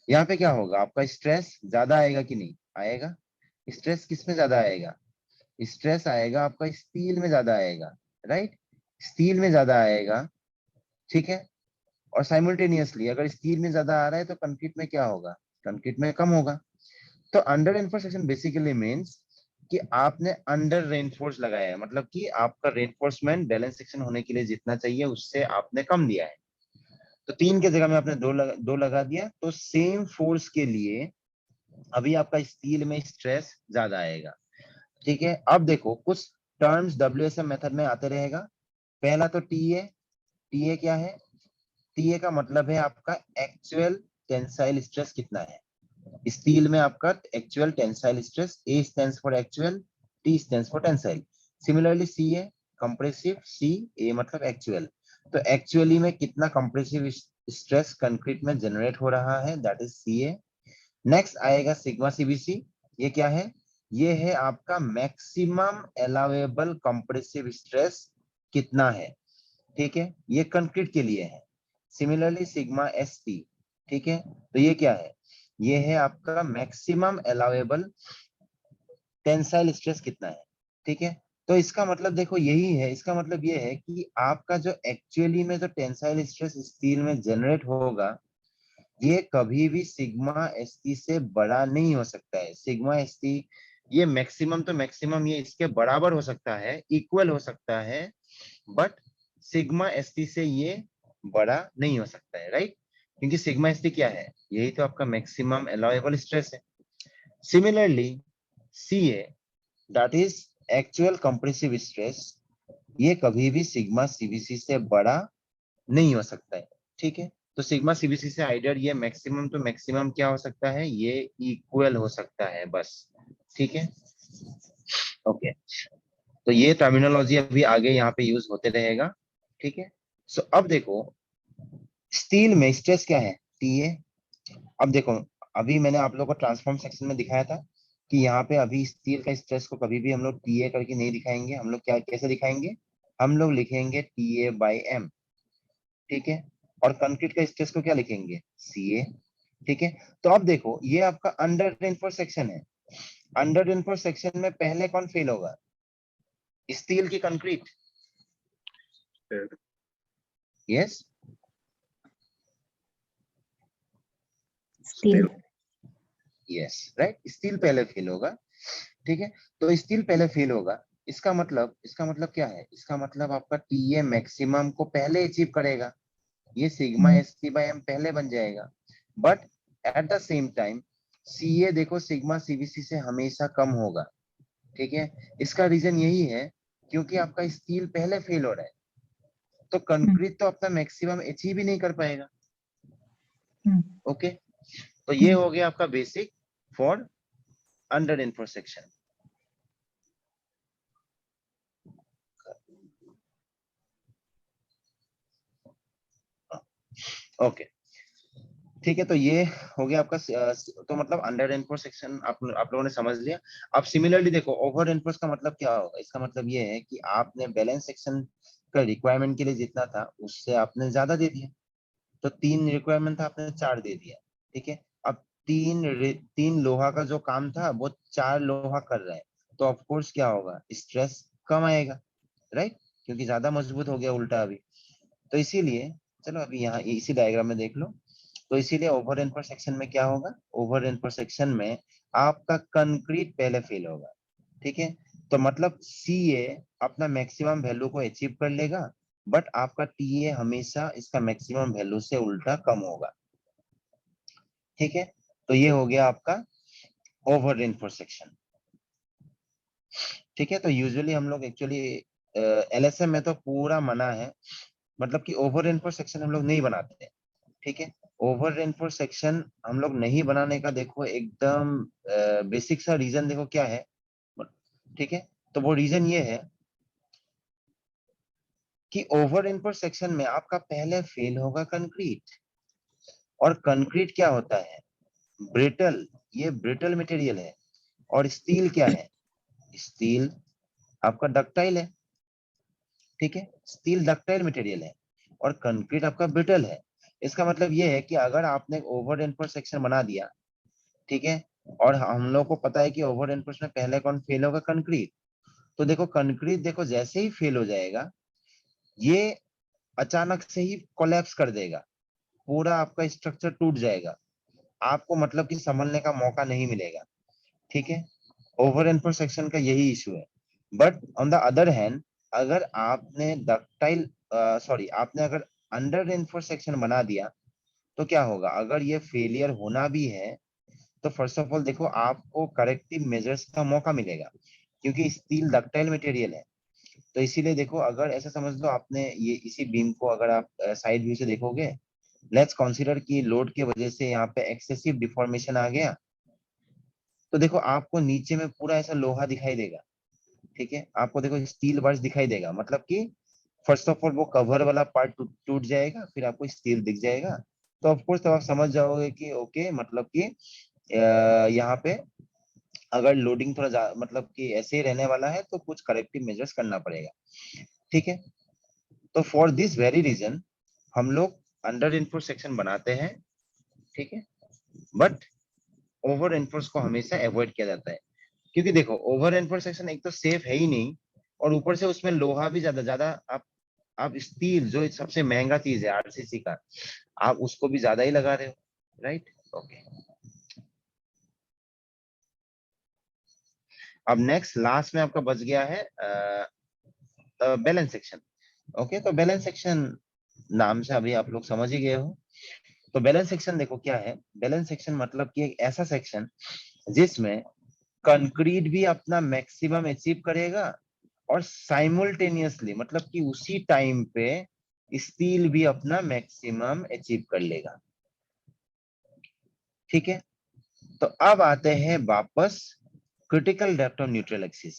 यहाँ पे क्या होगा, आपका स्ट्रेस ज्यादा आएगा कि नहीं आएगा? स्ट्रेस किस में ज्यादा आएगा? स्ट्रेस आएगा आपका स्टील में ज्यादा आएगा, राइट, स्टील में ज्यादा आएगा, ठीक है। और साइमल्टेनियसली अगर स्टील में ज्यादा आ रहा है तो कंक्रीट में क्या होगा, कंक्रीट में कम होगा। तो under reinforce section basically means कि आपने अंडर रेनफोर्स लगाया है, मतलब कि आपका रेनफोर्समेंट बैलेंस सेक्शन होने के लिए जितना चाहिए उससे आपने कम दिया है। तो 3 के जगह में आपने 2 लगा दिया, तो सेम फोर्स के लिए अभी आपका स्टील में स्ट्रेस ज्यादा आएगा, ठीक है। अब देखो कुछ टर्म्स WSM मेथड में आते रहेगा। पहला तो टीए, टीए क्या है? टीए का मतलब है आपका एक्चुअल टेंसाइल स्ट्रेस कितना है स्टील में, आपका actual tensile stress. A stands for actual, T stands for tensile. Similarly C है कंप्रेसिव, सी ए मतलब एक्चुअल। तो एक्चुअली में कितना कंप्रेसिव स्ट्रेस कंक्रीट में जनरेट हो रहा है, that is C A. Next आएगा सिग्मा सीबीसी, ये क्या है? ये है आपका मैक्सिमम अलाउएबल कंप्रेसिव स्ट्रेस कितना है, ठीक है, ये कंक्रीट के लिए है। सिमिलरली सिग्मा एसटी, ठीक है, तो ये क्या है? ये है आपका मैक्सिमम अलाउएबल टेंसाइल स्ट्रेस कितना है, ठीक है। तो इसका मतलब देखो यही है, इसका मतलब ये है कि आपका जो एक्चुअली में जो टेंसाइल स्ट्रेस स्टील में जनरेट होगा ये कभी भी सिग्मा एसटी से बड़ा नहीं हो सकता है। सिग्मा एसटी ये मैक्सिमम तो मैक्सिमम ये इसके बराबर हो सकता है, इक्वल हो सकता है, बट सिग्मा एसटी से ये बड़ा नहीं हो सकता है, राइट। क्योंकि सिग्मा एसटी क्या है? यही तो आपका मैक्सिमम अलाउएबल स्ट्रेस है। Similarly CA that is actual compressive stress, ये कभी भी सिग्मा सीबीसी से बड़ा नहीं हो सकता है, ठीक है। तो सिग्मा सीबीसी से आइडर ये मैक्सिमम तो मैक्सिमम क्या हो सकता है, ये इक्वल हो सकता है बस, ठीक है, ओके। तो ये टर्मिनोलॉजी अभी आगे यहाँ पे यूज होते रहेगा, ठीक है। सो अब देखो स्टील में स्ट्रेस क्या है, टीए। अब देखो अभी मैंने आप लोगों को ट्रांसफॉर्म सेक्शन में दिखाया था कि यहाँ पे अभी स्टील का स्ट्रेस को कभी भी हम लोग टीए करके नहीं दिखाएंगे, हम लोग क्या कैसे दिखाएंगे, हम लोग लिखेंगे टीए बाई एम, ठीक है। और कंक्रीट का स्ट्रेस को क्या लिखेंगे, सीए, ठीक है। तो अब देखो ये आपका अंडर रेनफोर्स सेक्शन है, अंडर रेनफोर्स सेक्शन में पहले कौन फेल होगा, स्टील की concrete? Yes, steel. Yes, right, steel पहले फेल होगा, ठीक है। तो स्टील पहले फेल होगा, इसका मतलब क्या है, इसका मतलब आपका टीए मैक्सिमम को पहले अचीव करेगा, ये सिग्मा एसटी बाय एम पहले बन जाएगा। But at the same time CA देखो सिग्मा सीबीसी से हमेशा कम होगा, ठीक है। इसका रीजन यही है क्योंकि आपका स्टील पहले फेल हो रहा है, तो कंक्रीट तो अपना मैक्सिमम अचीव ही नहीं कर पाएगा, ओके। तो ये हो गया आपका basic for under reinforce section. Okay, ठीक है, तो ये हो गया आपका तो मतलब अंडर रेनफोर्स सेक्शन आप लोगों ने समझ लिया। अब सिमिलरली देखो ओवर रेनफोर्स का मतलब क्या होगा, इसका मतलब ये है कि आपने बैलेंस सेक्शन का रिक्वायरमेंट के लिए जितना था उससे आपने ज्यादा दे दिया। तो 3 रिक्वायरमेंट था, आपने 4 दे दिया, ठीक है। अब 3 लोहा का जो काम था वो 4 लोहा कर रहे हैं, तो ऑफकोर्स क्या होगा, स्ट्रेस कम आएगा, राइट, क्योंकि ज्यादा मजबूत हो गया उल्टा अभी। तो इसीलिए चलो अभी यहाँ इसी डायग्राम में देख लो। तो इसीलिए ओवर रेनफोर्स सेक्शन में क्या होगा, ओवर रेनफोर्स सेक्शन में आपका कंक्रीट पहले फेल होगा, ठीक है। तो मतलब सीए अपना मैक्सिमम वैल्यू को अचीव कर लेगा, बट आपका टीए हमेशा इसका मैक्सिमम वैल्यू से उल्टा कम होगा, ठीक है। तो ये हो गया आपका ओवर रेनफोर्स सेक्शन, ठीक है। तो यूजुअली हम लोग एक्चुअली एलएसएम में तो पूरा मना है, मतलब कि ओवर रेनफोर्स सेक्शन हम लोग नहीं बनाते हैं, ठीक है। ओवर रेनफोर्स सेक्शन हम लोग नहीं बनाने का देखो एकदम बेसिक सा रीजन देखो क्या है, ठीक है। तो वो रीजन ये है कि ओवर रेनफोर्स सेक्शन में आपका पहले फेल होगा कंक्रीट, और कंक्रीट क्या होता है, ब्रिटल, ये ब्रिटल मटेरियल है, और स्टील क्या है, स्टील आपका डक्टाइल है, ठीक है, स्टील डक्टाइल मटेरियल है और कंक्रीट आपका ब्रिटल है। इसका मतलब ये है कि अगर आपने ओवर रेनफोर्स सेक्शन बना दिया, ठीक है, और हम लोग को पता है कि ओवर रेनफोर्स में पहले कौन फेल होगा, कंक्रीट। तो देखो कंक्रीट देखो जैसे ही फेल हो जाएगा, ये अचानक से ही कोलैप्स कर देगा, पूरा आपका स्ट्रक्चर टूट जाएगा, आपको मतलब कि संभलने का मौका नहीं मिलेगा, ठीक है। ओवर रेनफोर्स सेक्शन का यही इशू है। But on the other hand, अगर आपने डक्टाइल सॉरी आपने अगर अंडर रेनफोर्स सेक्शन बना दिया तो क्या होगा, अगर ये फेलियर होना भी है तो फर्स्ट ऑफ ऑल देखो आपको करेक्टिव मेजर्स का मौका मिलेगा, क्योंकि स्टील डक्टाइल मटेरियल है। तो इसीलिए देखो, अगर ऐसा समझ लो आपने ये इसी बीम को अगर आप साइड व्यू से देखोगे, लेट्स कंसीडर कि लोड की वजह से यहाँ पे एक्सेसिव डिफॉर्मेशन आ गया, तो देखो आपको नीचे में पूरा ऐसा लोहा दिखाई देगा, ठीक है, आपको देखो स्टील बार्स दिखाई देगा, मतलब कि फर्स्ट ऑफ ऑल वो कवर वाला पार्ट टूट जाएगा, फिर आपको स्टील दिख जाएगा। तो ऑफ कोर्स तब आप समझ जाओगे कि ओके, मतलब कि यहाँ पे अगर लोडिंग थोड़ा मतलब कि ऐसे ही रहने वाला है तो कुछ करेक्टिव मेजर्स करना पड़ेगा, ठीक है। तो फॉर दिस वेरी रीजन हम लोग अंडर रेनफोर्स सेक्शन बनाते हैं, ठीक है, बट ओवर रेनफोर्स को हमेशा अवॉइड किया जाता है, क्योंकि देखो ओवर रेनफोर्स सेक्शन एक तो सेफ है ही नहीं, और ऊपर से उसमें लोहा भी ज्यादा ज्यादा आप स्टील जो सबसे महंगा चीज है आरसीसी का, आप उसको भी ज्यादा ही लगा रहे हो, राइट। ओके, अब नेक्स्ट लास्ट में आपका बच गया है बैलेंस सेक्शन। ओके, तो बैलेंस सेक्शन नाम से अभी आप लोग समझ ही गए हो। तो बैलेंस सेक्शन देखो क्या है, बैलेंस सेक्शन मतलब कि एक ऐसा सेक्शन जिसमें कंक्रीट भी अपना मैक्सिमम अचीव करेगा और साइमल्टेनियसली मतलब कि उसी टाइम पे स्टील भी अपना मैक्सिमम अचीव कर लेगा, ठीक है। तो अब आते हैं वापस critical depth of neutral axis,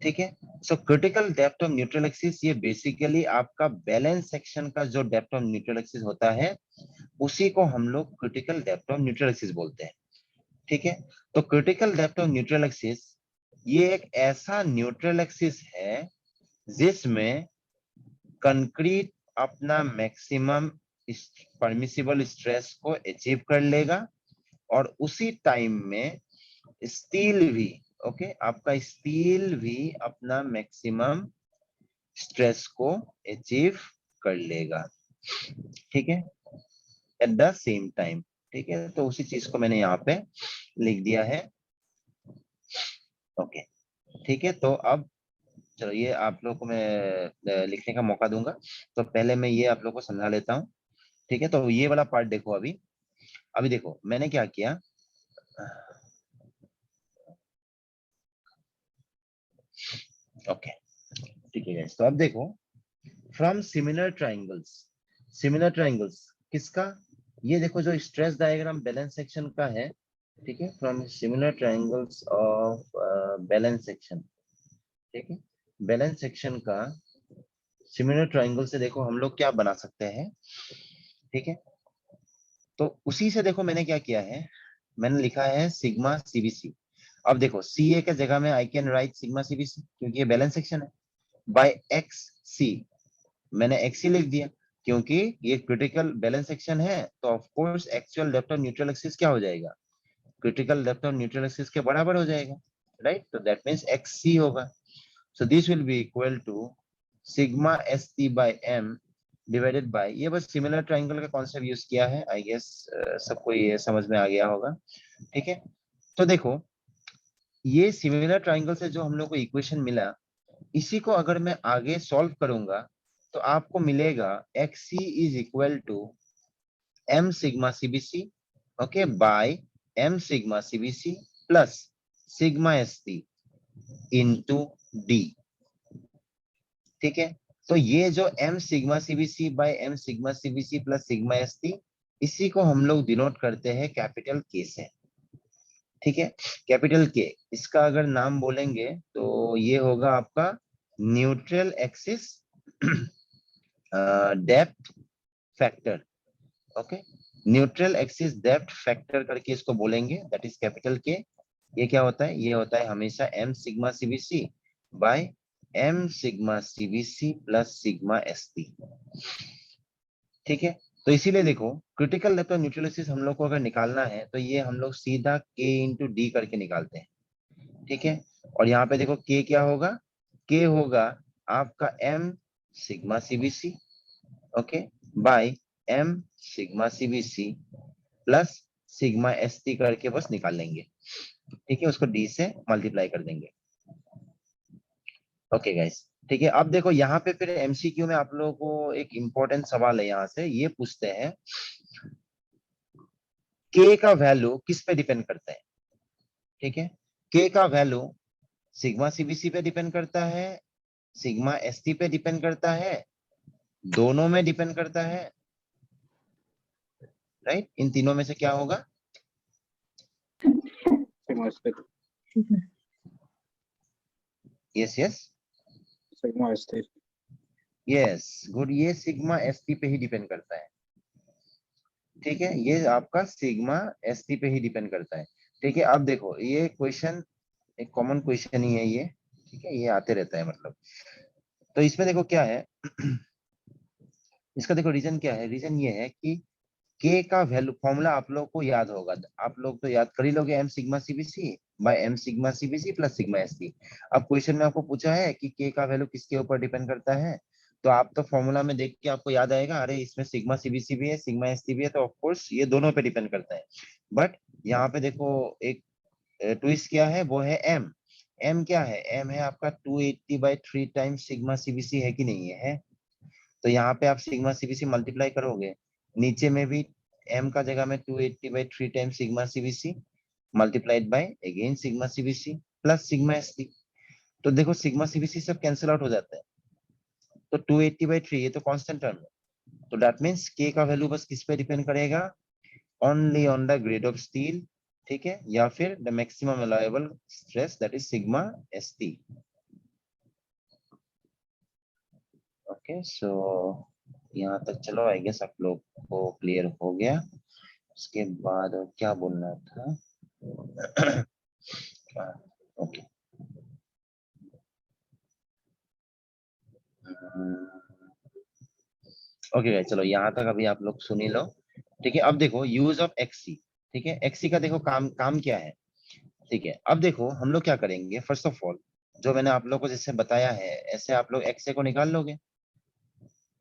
ठीक है। So critical depth of neutral axis ये बेसिकली आपका बैलेंस सेक्शन का जो डेप्थ ऑफ न्यूट्रल एक्सिस होता है, उसी को हम लोग critical depth of neutral axis बोलते हैं, ठीक है। तो critical depth of neutral axis ये एक ऐसा न्यूट्रल एक्सिस है जिसमें कंक्रीट अपना मैक्सिमम परमिसिबल स्ट्रेस को अचीव कर लेगा और उसी टाइम में स्टील भी, ओके, आपका स्टील भी अपना मैक्सिमम स्ट्रेस को अचीव कर लेगा, ठीक है, एट द सेम टाइम, ठीक है। तो उसी चीज को मैंने यहाँ पे लिख दिया है, ओके, ठीक है। तो अब चलो ये आप लोग को मैं लिखने का मौका दूंगा, तो पहले मैं ये आप लोग को समझा लेता हूँ, ठीक है। तो ये वाला पार्ट देखो, अभी अभी देखो मैंने क्या किया, ओके, ठीक है guys। तो अब देखो from similar triangles, similar triangles किसका, ये देखो जो स्ट्रेस डायग्राम बैलेंस सेक्शन का है, ठीक है, from similar triangles of balance section, ठीक है, बैलेंस सेक्शन का सिमिलर ट्राइंगल से देखो हम लोग क्या बना सकते हैं, ठीक है। तो उसी से देखो मैंने क्या किया है, मैंने लिखा है सिग्मा सीबीसी। अब देखो सीए के जगह में I can write sigma CBC क्योंकि ये बैलेंस सेक्शन है, बाय एक्स सी, मैंने एक्स सी लिख दिया क्योंकि ये क्रिटिकल बैलेंस सेक्शन है, तो of course actual depth of neutral axis क्या हो जाएगा, critical depth of neutral axis के बराबर हो जाएगा, राइट। तो दैट मींस एक्स सी होगा, so this will be equal to sigma S T by M divided by, ये बस सिमिलर ट्राइंगल का कॉन्सेप्ट यूज किया है, आई गेस सबको ये समझ में आ गया होगा, ठीक है। तो देखो ये सिमिलर ट्राइंगल से जो हम लोग को इक्वेशन मिला, इसी को अगर मैं आगे सॉल्व करूंगा तो आपको मिलेगा X C is equal to M sigma CBC, okay, by M sigma CBC plus sigma S T into D, ठीक है। तो ये जो m sigma CBC by m sigma CBC plus sigma ST, इसी को हम लोग डिनोट करते हैं कैपिटल के से, ठीक है। कैपिटल के, इसका अगर नाम बोलेंगे तो ये होगा आपका neutral axis depth factor, okay, neutral axis depth factor करके इसको बोलेंगे, दैट इज कैपिटल के। ये क्या होता है, ये होता है हमेशा m sigma CBC by m sigma CBC plus sigma ST. ठीक है, तो इसीलिए देखो क्रिटिकल डेप्थ ऑफ न्यूट्रलिसिस हम लोग को अगर निकालना है तो ये हम लोग सीधा k इंटू डी करके निकालते हैं। ठीक है, और यहाँ पे देखो k क्या होगा, k होगा आपका m sigma CBC, okay, by m sigma CBC plus sigma ST करके बस निकाल लेंगे। ठीक है, उसको d से मल्टीप्लाई कर देंगे। ओके गाइस, ठीक है, अब देखो यहाँ पे फिर एमसीक्यू में आप लोगों को एक इम्पोर्टेंट सवाल है, यहाँ से ये पूछते हैं k का वैल्यू किस पे डिपेंड करता है। ठीक है, k का वैल्यू सिग्मा सीबीसी पे डिपेंड करता है, सिग्मा एसटी पे डिपेंड करता है, दोनों में डिपेंड करता है, राइट, इन तीनों में से क्या होगा। Sigma ST. Yes yes Sigma ST. Yes good, ये सिग्मा एसटी पे ही डिपेंड करता है। ठीक है, ये आपका सिग्मा एसटी पे ही डिपेंड करता है। ठीक है, अब देखो ये क्वेश्चन एक कॉमन क्वेश्चन ही है ये। ठीक है, ये आते रहता है मतलब। तो इसमें देखो क्या है इसका देखो रीजन क्या है, रीजन ये है कि k का वैल्यू फॉर्मूला आप लोग को याद होगा, आप लोग तो याद कर ही लोगे, m sigma CBC by m sigma CBC plus sigma ST. अब क्वेश्चन में आपको पूछा है कि k का वैल्यू किसके ऊपर डिपेंड करता है, तो आप तो फॉर्मूला में देख के आपको याद आएगा, अरे इसमें सिग्मा सीबीसी भी है सिग्मा एसटी भी है, तो ऑफ कोर्स ये दोनों पे डिपेंड करता है। बट यहाँ पे देखो एक ट्विस्ट क्या है, वो है m। m क्या है, m है आपका 280/3 टाइम्स सिग्मा सीबीसी, है कि नहीं है? तो यहाँ पे आप सिग्मा सीबीसी मल्टीप्लाई करोगे, नीचे में भी m का जगह में 280/3 times sigma CBC multiplied by again sigma CBC plus sigma ST. तो देखो सिग्मा सीबीसी सब कैंसिल आउट हो जाता है, तो 280/3 ये तो कांस्टेंट टर्म है, तो दैट मींस k का वैल्यू बस किस पे डिपेंड करेगा, only on the grade of steel. ठीक है, या फिर the maximum allowable stress that is sigma ST. Okay, so यहाँ तक चलो, आई गेस आप लोग को क्लियर हो गया। उसके बाद और क्या बोलना था ओके, ओके चलो यहाँ तक अभी आप लोग सुन ही लो। ठीक है, अब देखो यूज ऑफ एक्सी। ठीक है, एक्सी का देखो काम काम क्या है। ठीक है, अब देखो हम लोग क्या करेंगे, फर्स्ट ऑफ ऑल जो मैंने आप लोग को जैसे बताया है, ऐसे आप लोग एक्से को निकाल लोगे,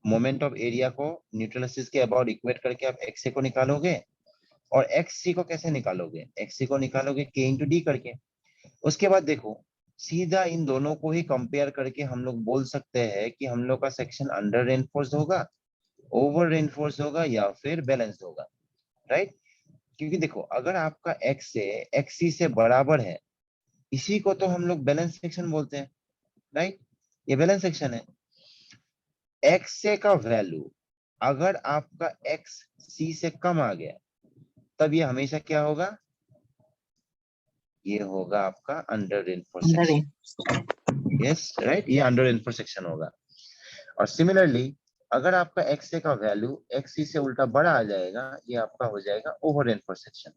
मोमेंट ऑफ एरिया को न्यूट्रल एक्सिस के अबाउट इक्वेट करके आप एक्से को निकालोगे, और एक्सी को कैसे निकालोगे, एक्सी को निकालोगे के इंटू डी करके। उसके बाद देखो सीधा इन दोनों को ही कंपेयर करके हम लोग बोल सकते हैं कि हम लोग का सेक्शन अंडर रेनफोर्स्ड होगा, ओवर रेनफोर्स्ड होगा, या फिर बैलेंस्ड होगा, राइट। क्योंकि देखो अगर आपका एक्स से एक्सी से बराबर है, इसी को तो हम लोग बैलेंस सेक्शन बोलते हैं, राइट, ये बैलेंस सेक्शन है। एक्स से का वैल्यू अगर आपका एक्स सी से कम आ गया, तब ये हमेशा क्या होगा, ये होगा आपका under reinforced section. Yes right, ये अंडर रेनफोर्स्ड सेक्शन होगा। और सिमिलरली अगर आपका एक्स का वैल्यू एक्स से उल्टा बड़ा आ जाएगा, ये आपका हो जाएगा ओवर रेनफोर्स्ड सेक्शन।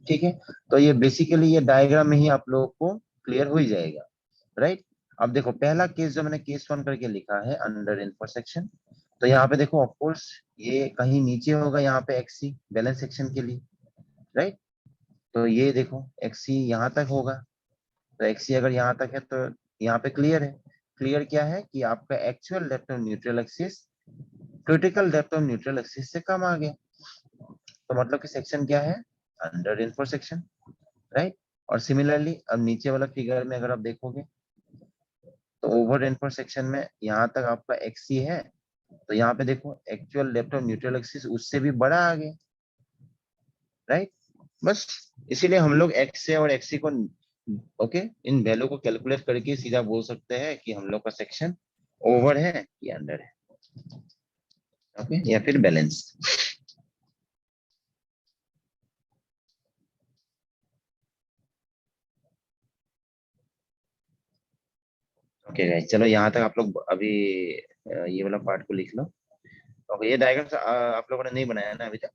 ठीक है, तो ये बेसिकली ये डायग्राम में ही आप लोगों को क्लियर हो ही जाएगा, राइट। अब देखो पहला केस जो मैंने केस 1 करके लिखा है अंडर रेनफोर्स्ड सेक्शन, तो यहाँ पे देखो ऑफ कोर्स ये कहीं नीचे होगा, यहाँ पे एक्सी बैलेंस सेक्शन के लिए, राइट। तो ये देखो एक्सी यहाँ तक होगा, तो एक्सी अगर यहाँ तक है तो यहाँ पे क्लियर है। क्लियर क्या है कि आपका actual depth of neutral axis critical depth of neutral axis से कम आ गया, तो मतलब कि सेक्शन क्या है, अंडर रेनफोर्स्ड सेक्शन, राइट। और सिमिलरली अब नीचे वाला फिगर में अगर आप देखोगे तो ओवर रेनफोर्स्ड सेक्शन में यहाँ तक आपका एक्सी है, तो यहाँ पे देखो actual depth of neutral axis उससे भी बड़ा आ गया, राइट। बस इसीलिए हम लोग एक्स से और एक्सी को ओके इन वैल्यू को कैलकुलेट करके सीधा बोल सकते हैं कि हम लोग का सेक्शन ओवर है या अंडर है, ओके, या फिर बैलेंस। ओके गाइस, चलो यहाँ तक आप लोग अभी ये वाला पार्ट को लिख लो। ओके, ये डायग्राम आप लोगों ने नहीं बनाया ना अभी तक?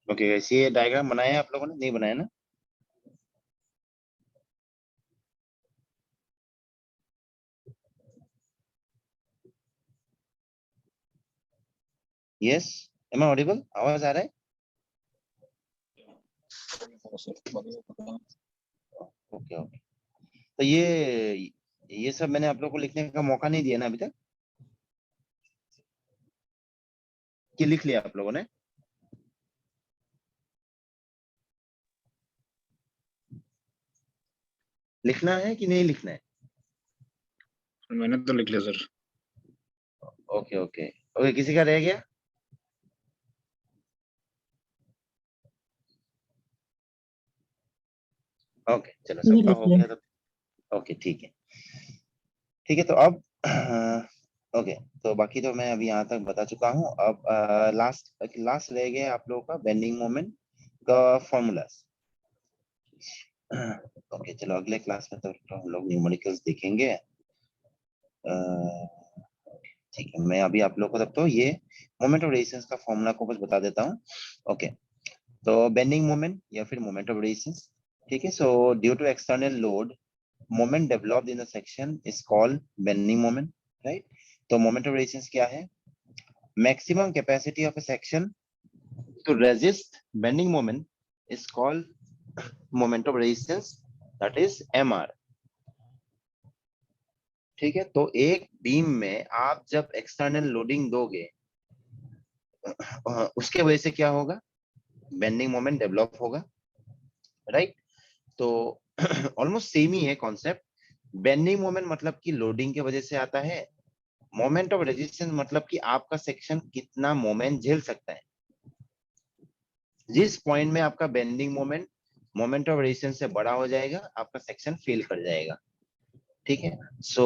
ओके गाइस, ये डायग्राम बनाया है आप लोगों ने? नहीं बनाया ना? Yes, am I audible? आवाज आ रहा है? Okay okay. तो ये सब मैंने आप लोगों को लिखने का मौका नहीं दिया ना अभी तक, कि लिख लिया आप लोगों ने? लिखना है कि नहीं लिखना है? मैंने तो लिख लिया सर। ओके ओके ओके, किसी का रह गया? ओके चलो, नहीं सबका लिख हो लिया। गया तो ओके ठीक है। ठीक है, तो अब ओके, तो बाकी तो मैं अभी यहाँ तक बता चुका हूँ। अब लास्ट लास्ट रह गया आप लोगों का बेंडिंग मोमेंट का फॉर्मूलाज। ओके चलो, अगले क्लास में तो हम लोग न्यूमेरिकल्स देखेंगे। ठीक है, मैं अभी आप लोगों को तब तो ये मोमेंट ऑफ रेजिस्टेंस का फॉर्मूला को बस बता देता हूँ। ओके, तो बेंडिंग मोमेंट या फिर मोमेंट ऑफ रेजिस्टेंस, ठीक है। So due to external load, moment developed in the section is called bending moment, right? तो moment of resistance क्या है? Maximum capacity of a section to resist bending moment is called moment of resistance, that is MR। ठीक है, तो एक beam में आप जब एक्सटर्नल लोडिंग दोगे, उसके वजह से क्या होगा? बेंडिंग मोमेंट डेवलप होगा, राइट? तो ऑलमोस्ट सेम ही है कॉन्सेप्ट। बेंडिंग मोमेंट मतलब कि लोडिंग की वजह से आता है, मोमेंट ऑफ रेजिस्टेंस मतलब कि आपका सेक्शन कितना मोमेंट झेल सकता है। जिस पॉइंट में आपका bending moment moment of resistance से बड़ा हो जाएगा, आपका सेक्शन फेल कर जाएगा, ठीक है। सो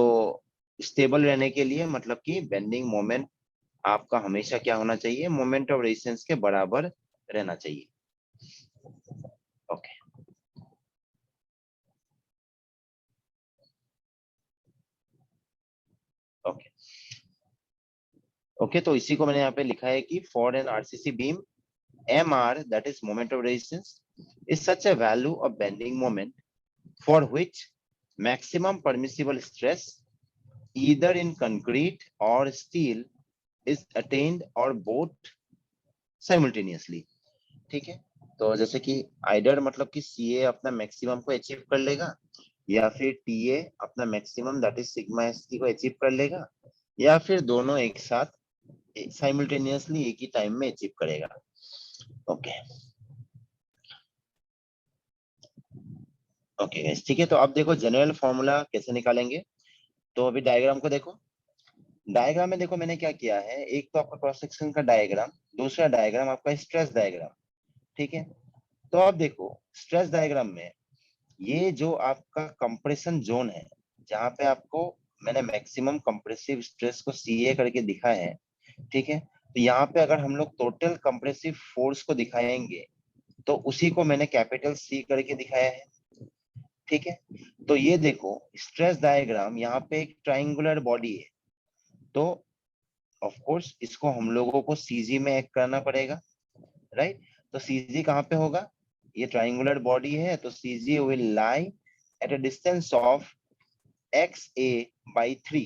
स्टेबल रहने के लिए मतलब कि बेंडिंग मोमेंट आपका हमेशा क्या होना चाहिए? मोमेंट ऑफ रेजिस्टेंस के बराबर रहना चाहिए। ओके ओके ओके, तो इसी को मैंने यहाँ पे लिखा है कि for an RCC beam MR, that is moment of resistance, is such a value of bending moment for which maximum permissible stress either in concrete or steel is attained or both simultaneously। ठीक है, तो जैसे कि आइडर मतलब कि CA अपना maximum को achieve कर लेगा, या फिर TA अपना maximum that is sigma ST को अचीव कर लेगा, या फिर दोनों एक साथ साइमल्टेनियसली एक ही टाइम में अचीव करेगा। ओके ओके गाइस, ठीक है। तो अब देखो जनरल फॉर्मूला कैसे निकालेंगे। तो अभी डायग्राम को देखो। डायग्राम में देखो मैंने क्या किया है, एक तो आपका क्रॉस सेक्शन का डायग्राम, दूसरा डायग्राम आपका स्ट्रेस डायग्राम, ठीक है। तो अब देखो स्ट्रेस डायग्राम में ये जो आपका कंप्रेशन जोन है, जहां पे आपको मैंने मैक्सिमम कंप्रेसिव स्ट्रेस को CA करके दिखाया है, ठीक है। तो यहाँ पे अगर हम लोग टोटल कंप्रेसिव फोर्स को दिखाएंगे, तो उसी को मैंने कैपिटल C करके दिखाया है, ठीक है। तो ये देखो स्ट्रेस डायग्राम, यहाँ पे एक ट्राइंगुलर बॉडी है, तो ऑफ कोर्स इसको हम लोगों को CG में एक करना पड़ेगा, राइट? तो CG कहाँ पे होगा? ये ट्राइंगुलर बॉडी है, तो CG will lie at a distance of XA by 3,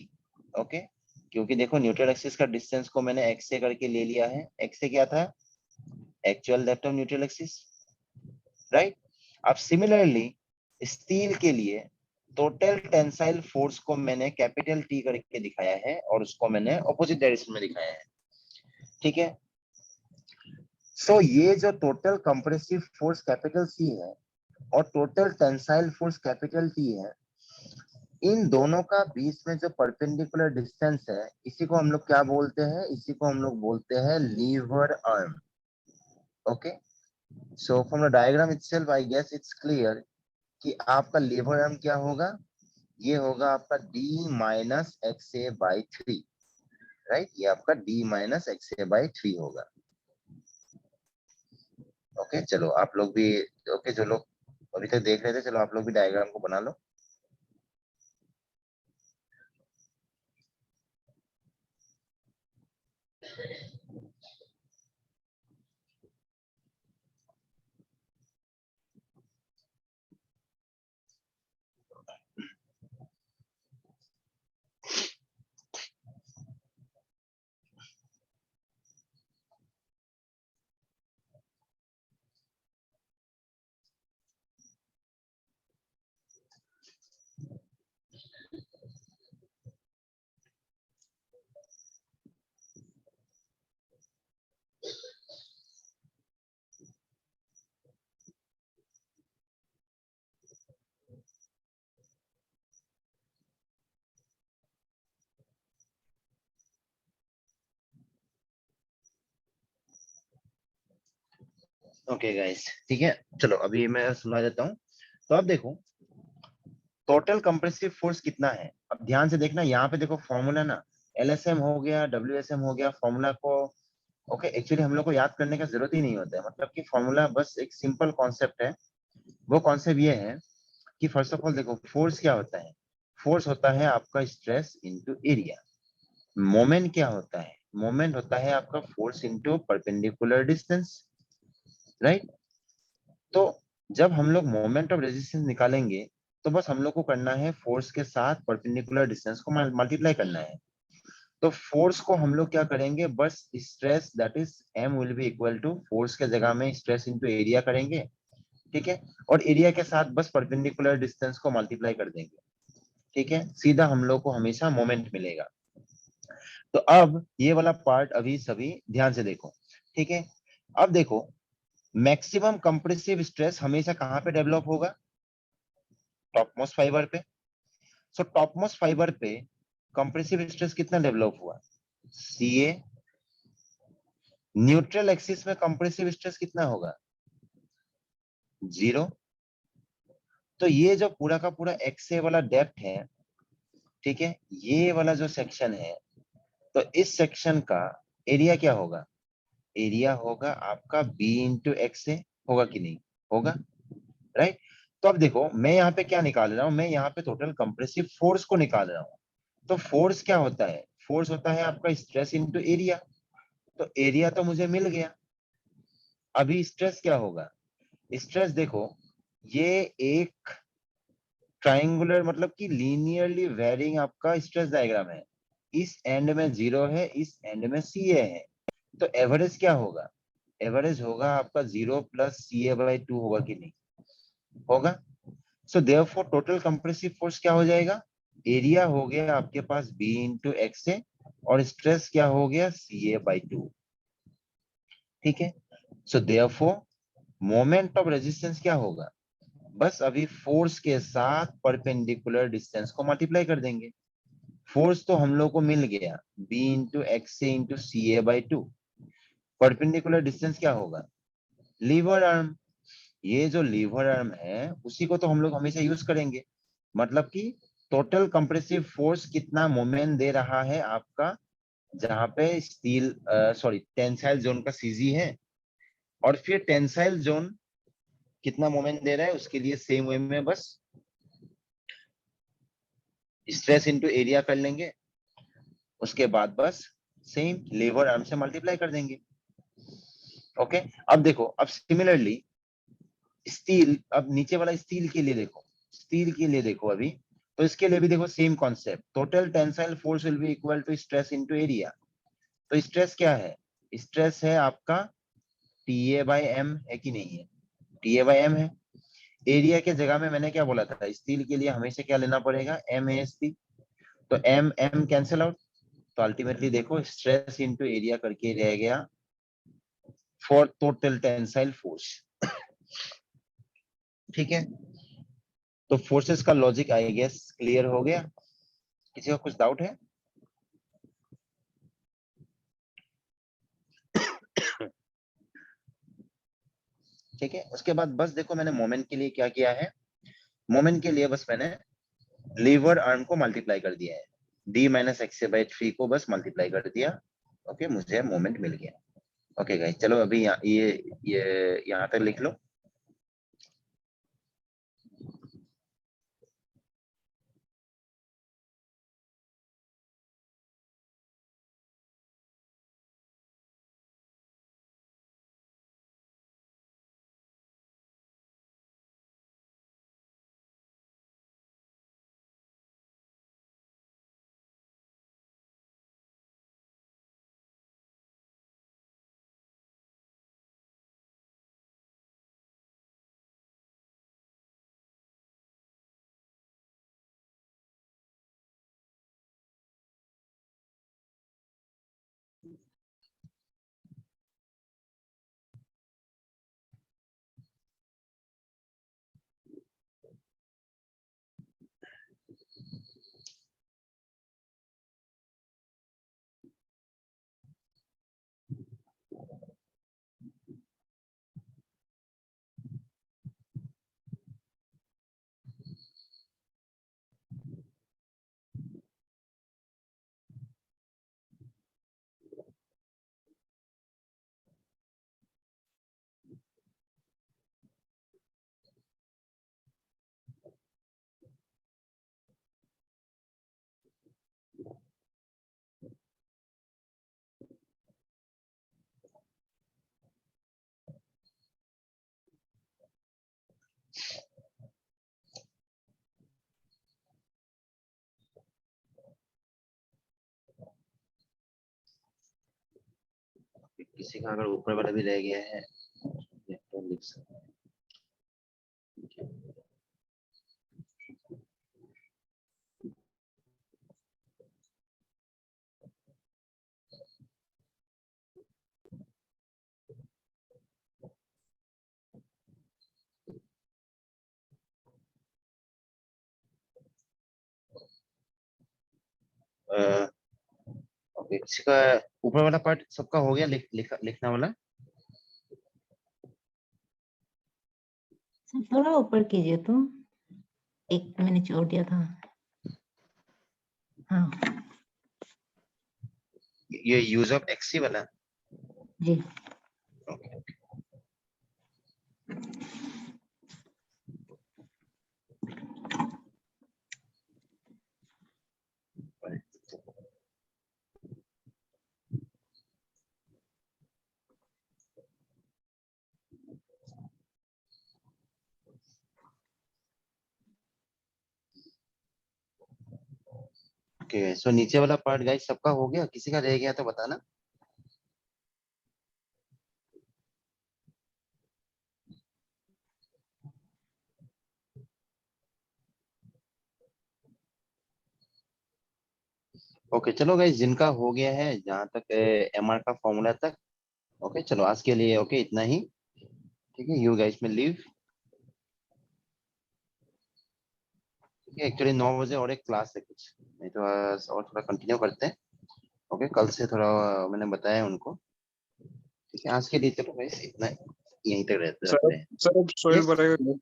okay. क्योंकि देखो न्यूट्रल एक्सिस का डिस्टेंस को मैंने XA करके ले लिया है। XA क्या था? Actual depth of neutral axis, right? अब सिमिलरली स्टील के लिए टोटल टेंसाइल फोर्स को मैंने कैपिटल T करके दिखाया है, और उसको मैंने ऑपोजिट डायरेक्शन में दिखाया है, ठीक है। सो ये जो total compressive force capital C है और total tensile force capital T है, इन दोनों का बीच में जो परपेंडिकुलर डिस्टेंस है, इसी को हम लोग क्या बोलते हैं? इसी को हम लोग बोलते हैं लीवर आर्म, ओके। So from the diagram itself I guess it's clear कि आपका लीवर आर्म क्या होगा? ये होगा आपका D minus XA by 3, right? ये आपका D माइनस XA बाई 3 होगा, ओके। चलो आप लोग भी, ओके, जो लोग अभी तक देख रहे थे, चलो आप लोग भी डायग्राम को बना लो। ओके गाइस, ठीक है, चलो अभी मैं सुना देता हूँ। तो अब देखो टोटल कंप्रेसिव फोर्स कितना है। अब ध्यान से देखना, यहाँ पे देखो फॉर्मूला ना, एलएसएम हो गया, डब्ल्यूएसएम हो गया, फॉर्मूला को ओके एक्चुअली हम लोग को याद करने का जरूरत ही नहीं होता है, मतलब कि फॉर्मूला बस एक सिंपल कॉन्सेप्ट है। वो कॉन्सेप्ट ये है कि फर्स्ट ऑफ ऑल देखो फोर्स क्या होता है। फोर्स होता है आपका स्ट्रेस इनटू एरिया। मोमेंट क्या होता है? मोमेंट होता है आपका force into perpendicular distance, right. तो जब हम लोग मोमेंट ऑफ रेजिस्टेंस निकालेंगे तो बस हम लोग को करना है फोर्स के साथ परपेंडिकुलर डिस्टेंस को मल्टीप्लाई करना है। तो फोर्स को हम लोग क्या करेंगे, बस stress that is M will be equal to force के जगह में स्ट्रेस इनटू एरिया करेंगे, ठीक है, और एरिया के साथ बस परपेंडिकुलर डिस्टेंस को मल्टीप्लाई कर देंगे, ठीक है, सीधा हम लोग को हमेशा मोमेंट मिलेगा। तो अब ये वाला पार्ट अभी सभी ध्यान से देखो, ठीक है। अब देखो मैक्सिमम कंप्रेसिव स्ट्रेस हमेशा कहां पे डेवलप होगा? टॉपमोस्ट फाइबर पे। सो टॉपमोस्ट फाइबर पे कंप्रेसिव स्ट्रेस कितना डेवलप हुआ? सीए। न्यूट्रल एक्सिस में कंप्रेसिव स्ट्रेस कितना होगा? 0। तो ये जो पूरा का पूरा एक्सए वाला डेप्थ है, ठीक है, ये वाला जो सेक्शन है, तो इस सेक्शन का एरिया क्या होगा? एरिया होगा आपका बी इंटू एक्सए, होगा कि नहीं? होगा, राइट। तो अब देखो मैं यहाँ पे क्या निकाल रहा हूँ, मैं यहाँ पे टोटल कंप्रेसिव फोर्स को निकाल रहा हूँ। तो फोर्स क्या होता है? फोर्स होता है आपका स्ट्रेस इनटू एरिया। तो एरिया तो मुझे मिल गया। अभी स्ट्रेस क्या होगा? स्ट्रेस देखो ये एक ट्राइंगुलर मतलब कि लीनियरली वेरिंग आपका स्ट्रेस डायग्राम है। इस एंड में 0 है, इस एंड में सीए है। तो एवरेज क्या होगा? एवरेज होगा आपका 0 प्लस सीए बाई 2, होगा कि नहीं? होगा। So therefore total compressive force क्या हो जाएगा? एरिया हो गया आपके पास बी इंटू एक्स है, और स्ट्रेस क्या हो गया? सी ए बाई 2, ठीक है। So therefore moment of resistance क्या होगा? बस अभी फोर्स के साथ परपेंडिकुलर डिस्टेंस को मल्टीप्लाई कर देंगे। फोर्स तो हम लोग को मिल गया B into X A into C A by 2। Perpendicular distance क्या होगा? Lever arm. ये जो लीवर आर्म है उसी को तो हम लोग हमेशा यूज करेंगे। मतलब कि टोटल कंप्रेसिव फोर्स कितना मोमेंट दे रहा है आपका, जहां पे स्टील सॉरी टेंसाइल जोन का सीजी है, और फिर टेंसाइल जोन कितना मोमेंट दे रहा है उसके लिए सेम वे में बस स्ट्रेस इनटू एरिया कर लेंगे, उसके बाद बस सेम लीवर आर्म से मल्टीप्लाई कर देंगे। ओके। अब देखो अब सिमिलरली स्टील, अब नीचे वाला स्टील के लिए देखो, स्टील के लिए देखो अभी, तो इसके लिए भी देखो same concept, total tensile force will be equal to stress into area. तो स्ट्रेस क्या है? स्ट्रेस है आपका TA बाई एम, है कि नहीं है? TA बाई एम है। एरिया के जगह में मैंने क्या बोला था, स्टील के लिए हमेशा क्या लेना पड़ेगा? MAST। तो एम एम कैंसिल आउट, तो अल्टीमेटली देखो स्ट्रेस इनटू एरिया करके रह गया फॉर टोटल टेंसाइल फोर्स, ठीक है। तो फोर्सेस का लॉजिक आई गेस क्लियर हो गया। किसी का कुछ डाउट है? ठीक है, उसके बाद बस देखो मैंने मोमेंट के लिए क्या किया है। मोमेंट के लिए बस मैंने लीवर आर्म को मल्टीप्लाई कर दिया है, d माइनस एक्स बाई 3 को बस मल्टीप्लाई कर दिया। ओके, मुझे मोमेंट मिल गया। ओके गाइस, चलो अभी ये यहाँ तक लिख लो। किसी का अगर ऊपर वाला भी रह गया है तो लिख सकते हैं। ओके, किसी का ऊपर वाला पार्ट सबका हो गया लिखना वाला। सर थोड़ा ऊपर कीजिए तो, एक मैंने छोड़ दिया था। हाँ ये यूज ऑफ एक्सी वाला। जी। Okay okay. ओके, सो नीचे वाला पार्ट गाइस सबका हो गया, किसी का रह गया तो बताना। ओके चलो गाइस, जिनका हो गया है जहां तक एमआर का फॉर्मूला तक, ओके चलो आज के लिए ओके इतना ही। ठीक है, यू गाइस में लीव। ठीक है, एक्चुअली 9 बजे और एक क्लास है कुछ, नहीं तो आज और थोड़ा कंटिन्यू करते हैं। ओके, कल से थोड़ा मैंने बताया उनको। ठीक है, आज के लिए चलो गाइस इतना यहीं तक रहते सर हैं। सर अब सोयल Yes? पड़ेगा क्या?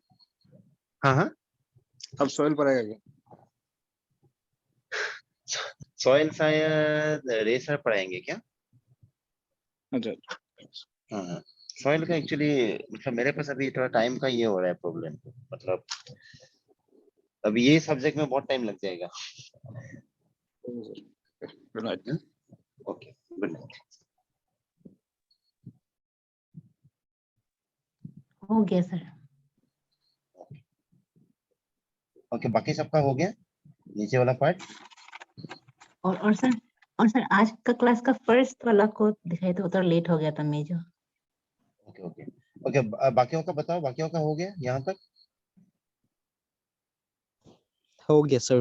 हाँ हाँ, अब सोयल पड़ेगा क्या? सॉइल शायद रेसर पढ़ाएंगे क्या? अच्छा हाँ हाँ, सॉइल का एक्चुअली मतलब मेरे पास अभी थोड़ा टाइम का ये हो रहा है प्रॉब्लम, मतलब अभी ये सब्जेक्ट में बहुत टाइम लग जाएगा। Good night. Okay, good night. हो गया सर। ओके, बाकी सबका हो गया नीचे वाला पार्ट। और सर आज का क्लास का फर्स्ट वाला को दिखाई तो उधर लेट हो गया था मेजर। ओके ओके ओके, बाकियों का बताओ, बाकियों का हो गया यहाँ तक? हो गया सर।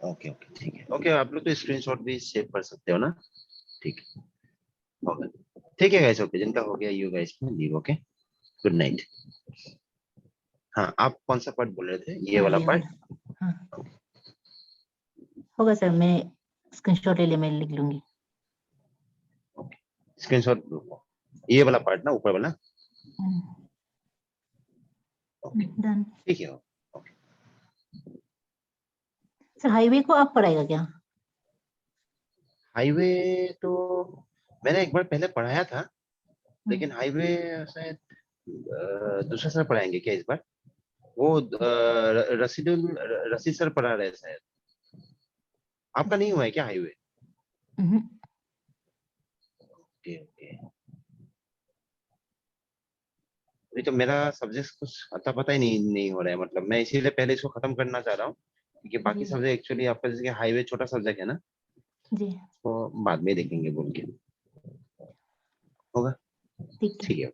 ओके ओके ठीक है। ओके, आप लोग तो स्क्रीनशॉट भी सेव कर सकते हो ना? ठीक है, ओके ठीक है गाइस। ओके, जिनका हो गया यू गाइस में लीव। Okay, good night. हाँ, आप कौन सा पार्ट बोल रहे थे? ये हाँ वाला ये पार्ट? वाला। हाँ होगा सर, मैं स्क्रीनशॉट ले लिया, मैं लिख लूंगी। स्क्रीनशॉट, ये वाला पार्ट ना, ऊपर वाला। Okay done. ठीक है। सर हाईवे को आप पढ़ाएगा क्या? हाईवे तो मैंने एक बार पहले पढ़ाया था, लेकिन हाईवे शायद दूसरा सर पढ़ाएंगे क्या इस बार? वो रशीद सर पढ़ा रहे शायद। आपका नहीं हुआ है क्या हाईवे? ओके ओके, अभी तो मेरा सब्जेक्ट कुछ अता पता ही नहीं हो रहा है, मतलब मैं इसीलिए पहले इसको खत्म करना चाह रहा हूँ, क्योंकि बाकी जी सब्जेक्ट एक्चुअली आपका जैसे हाईवे छोटा सब्जेक्ट है ना, जी तो बाद में देखेंगे बोल के। होगा, ठीक है। ठीक है।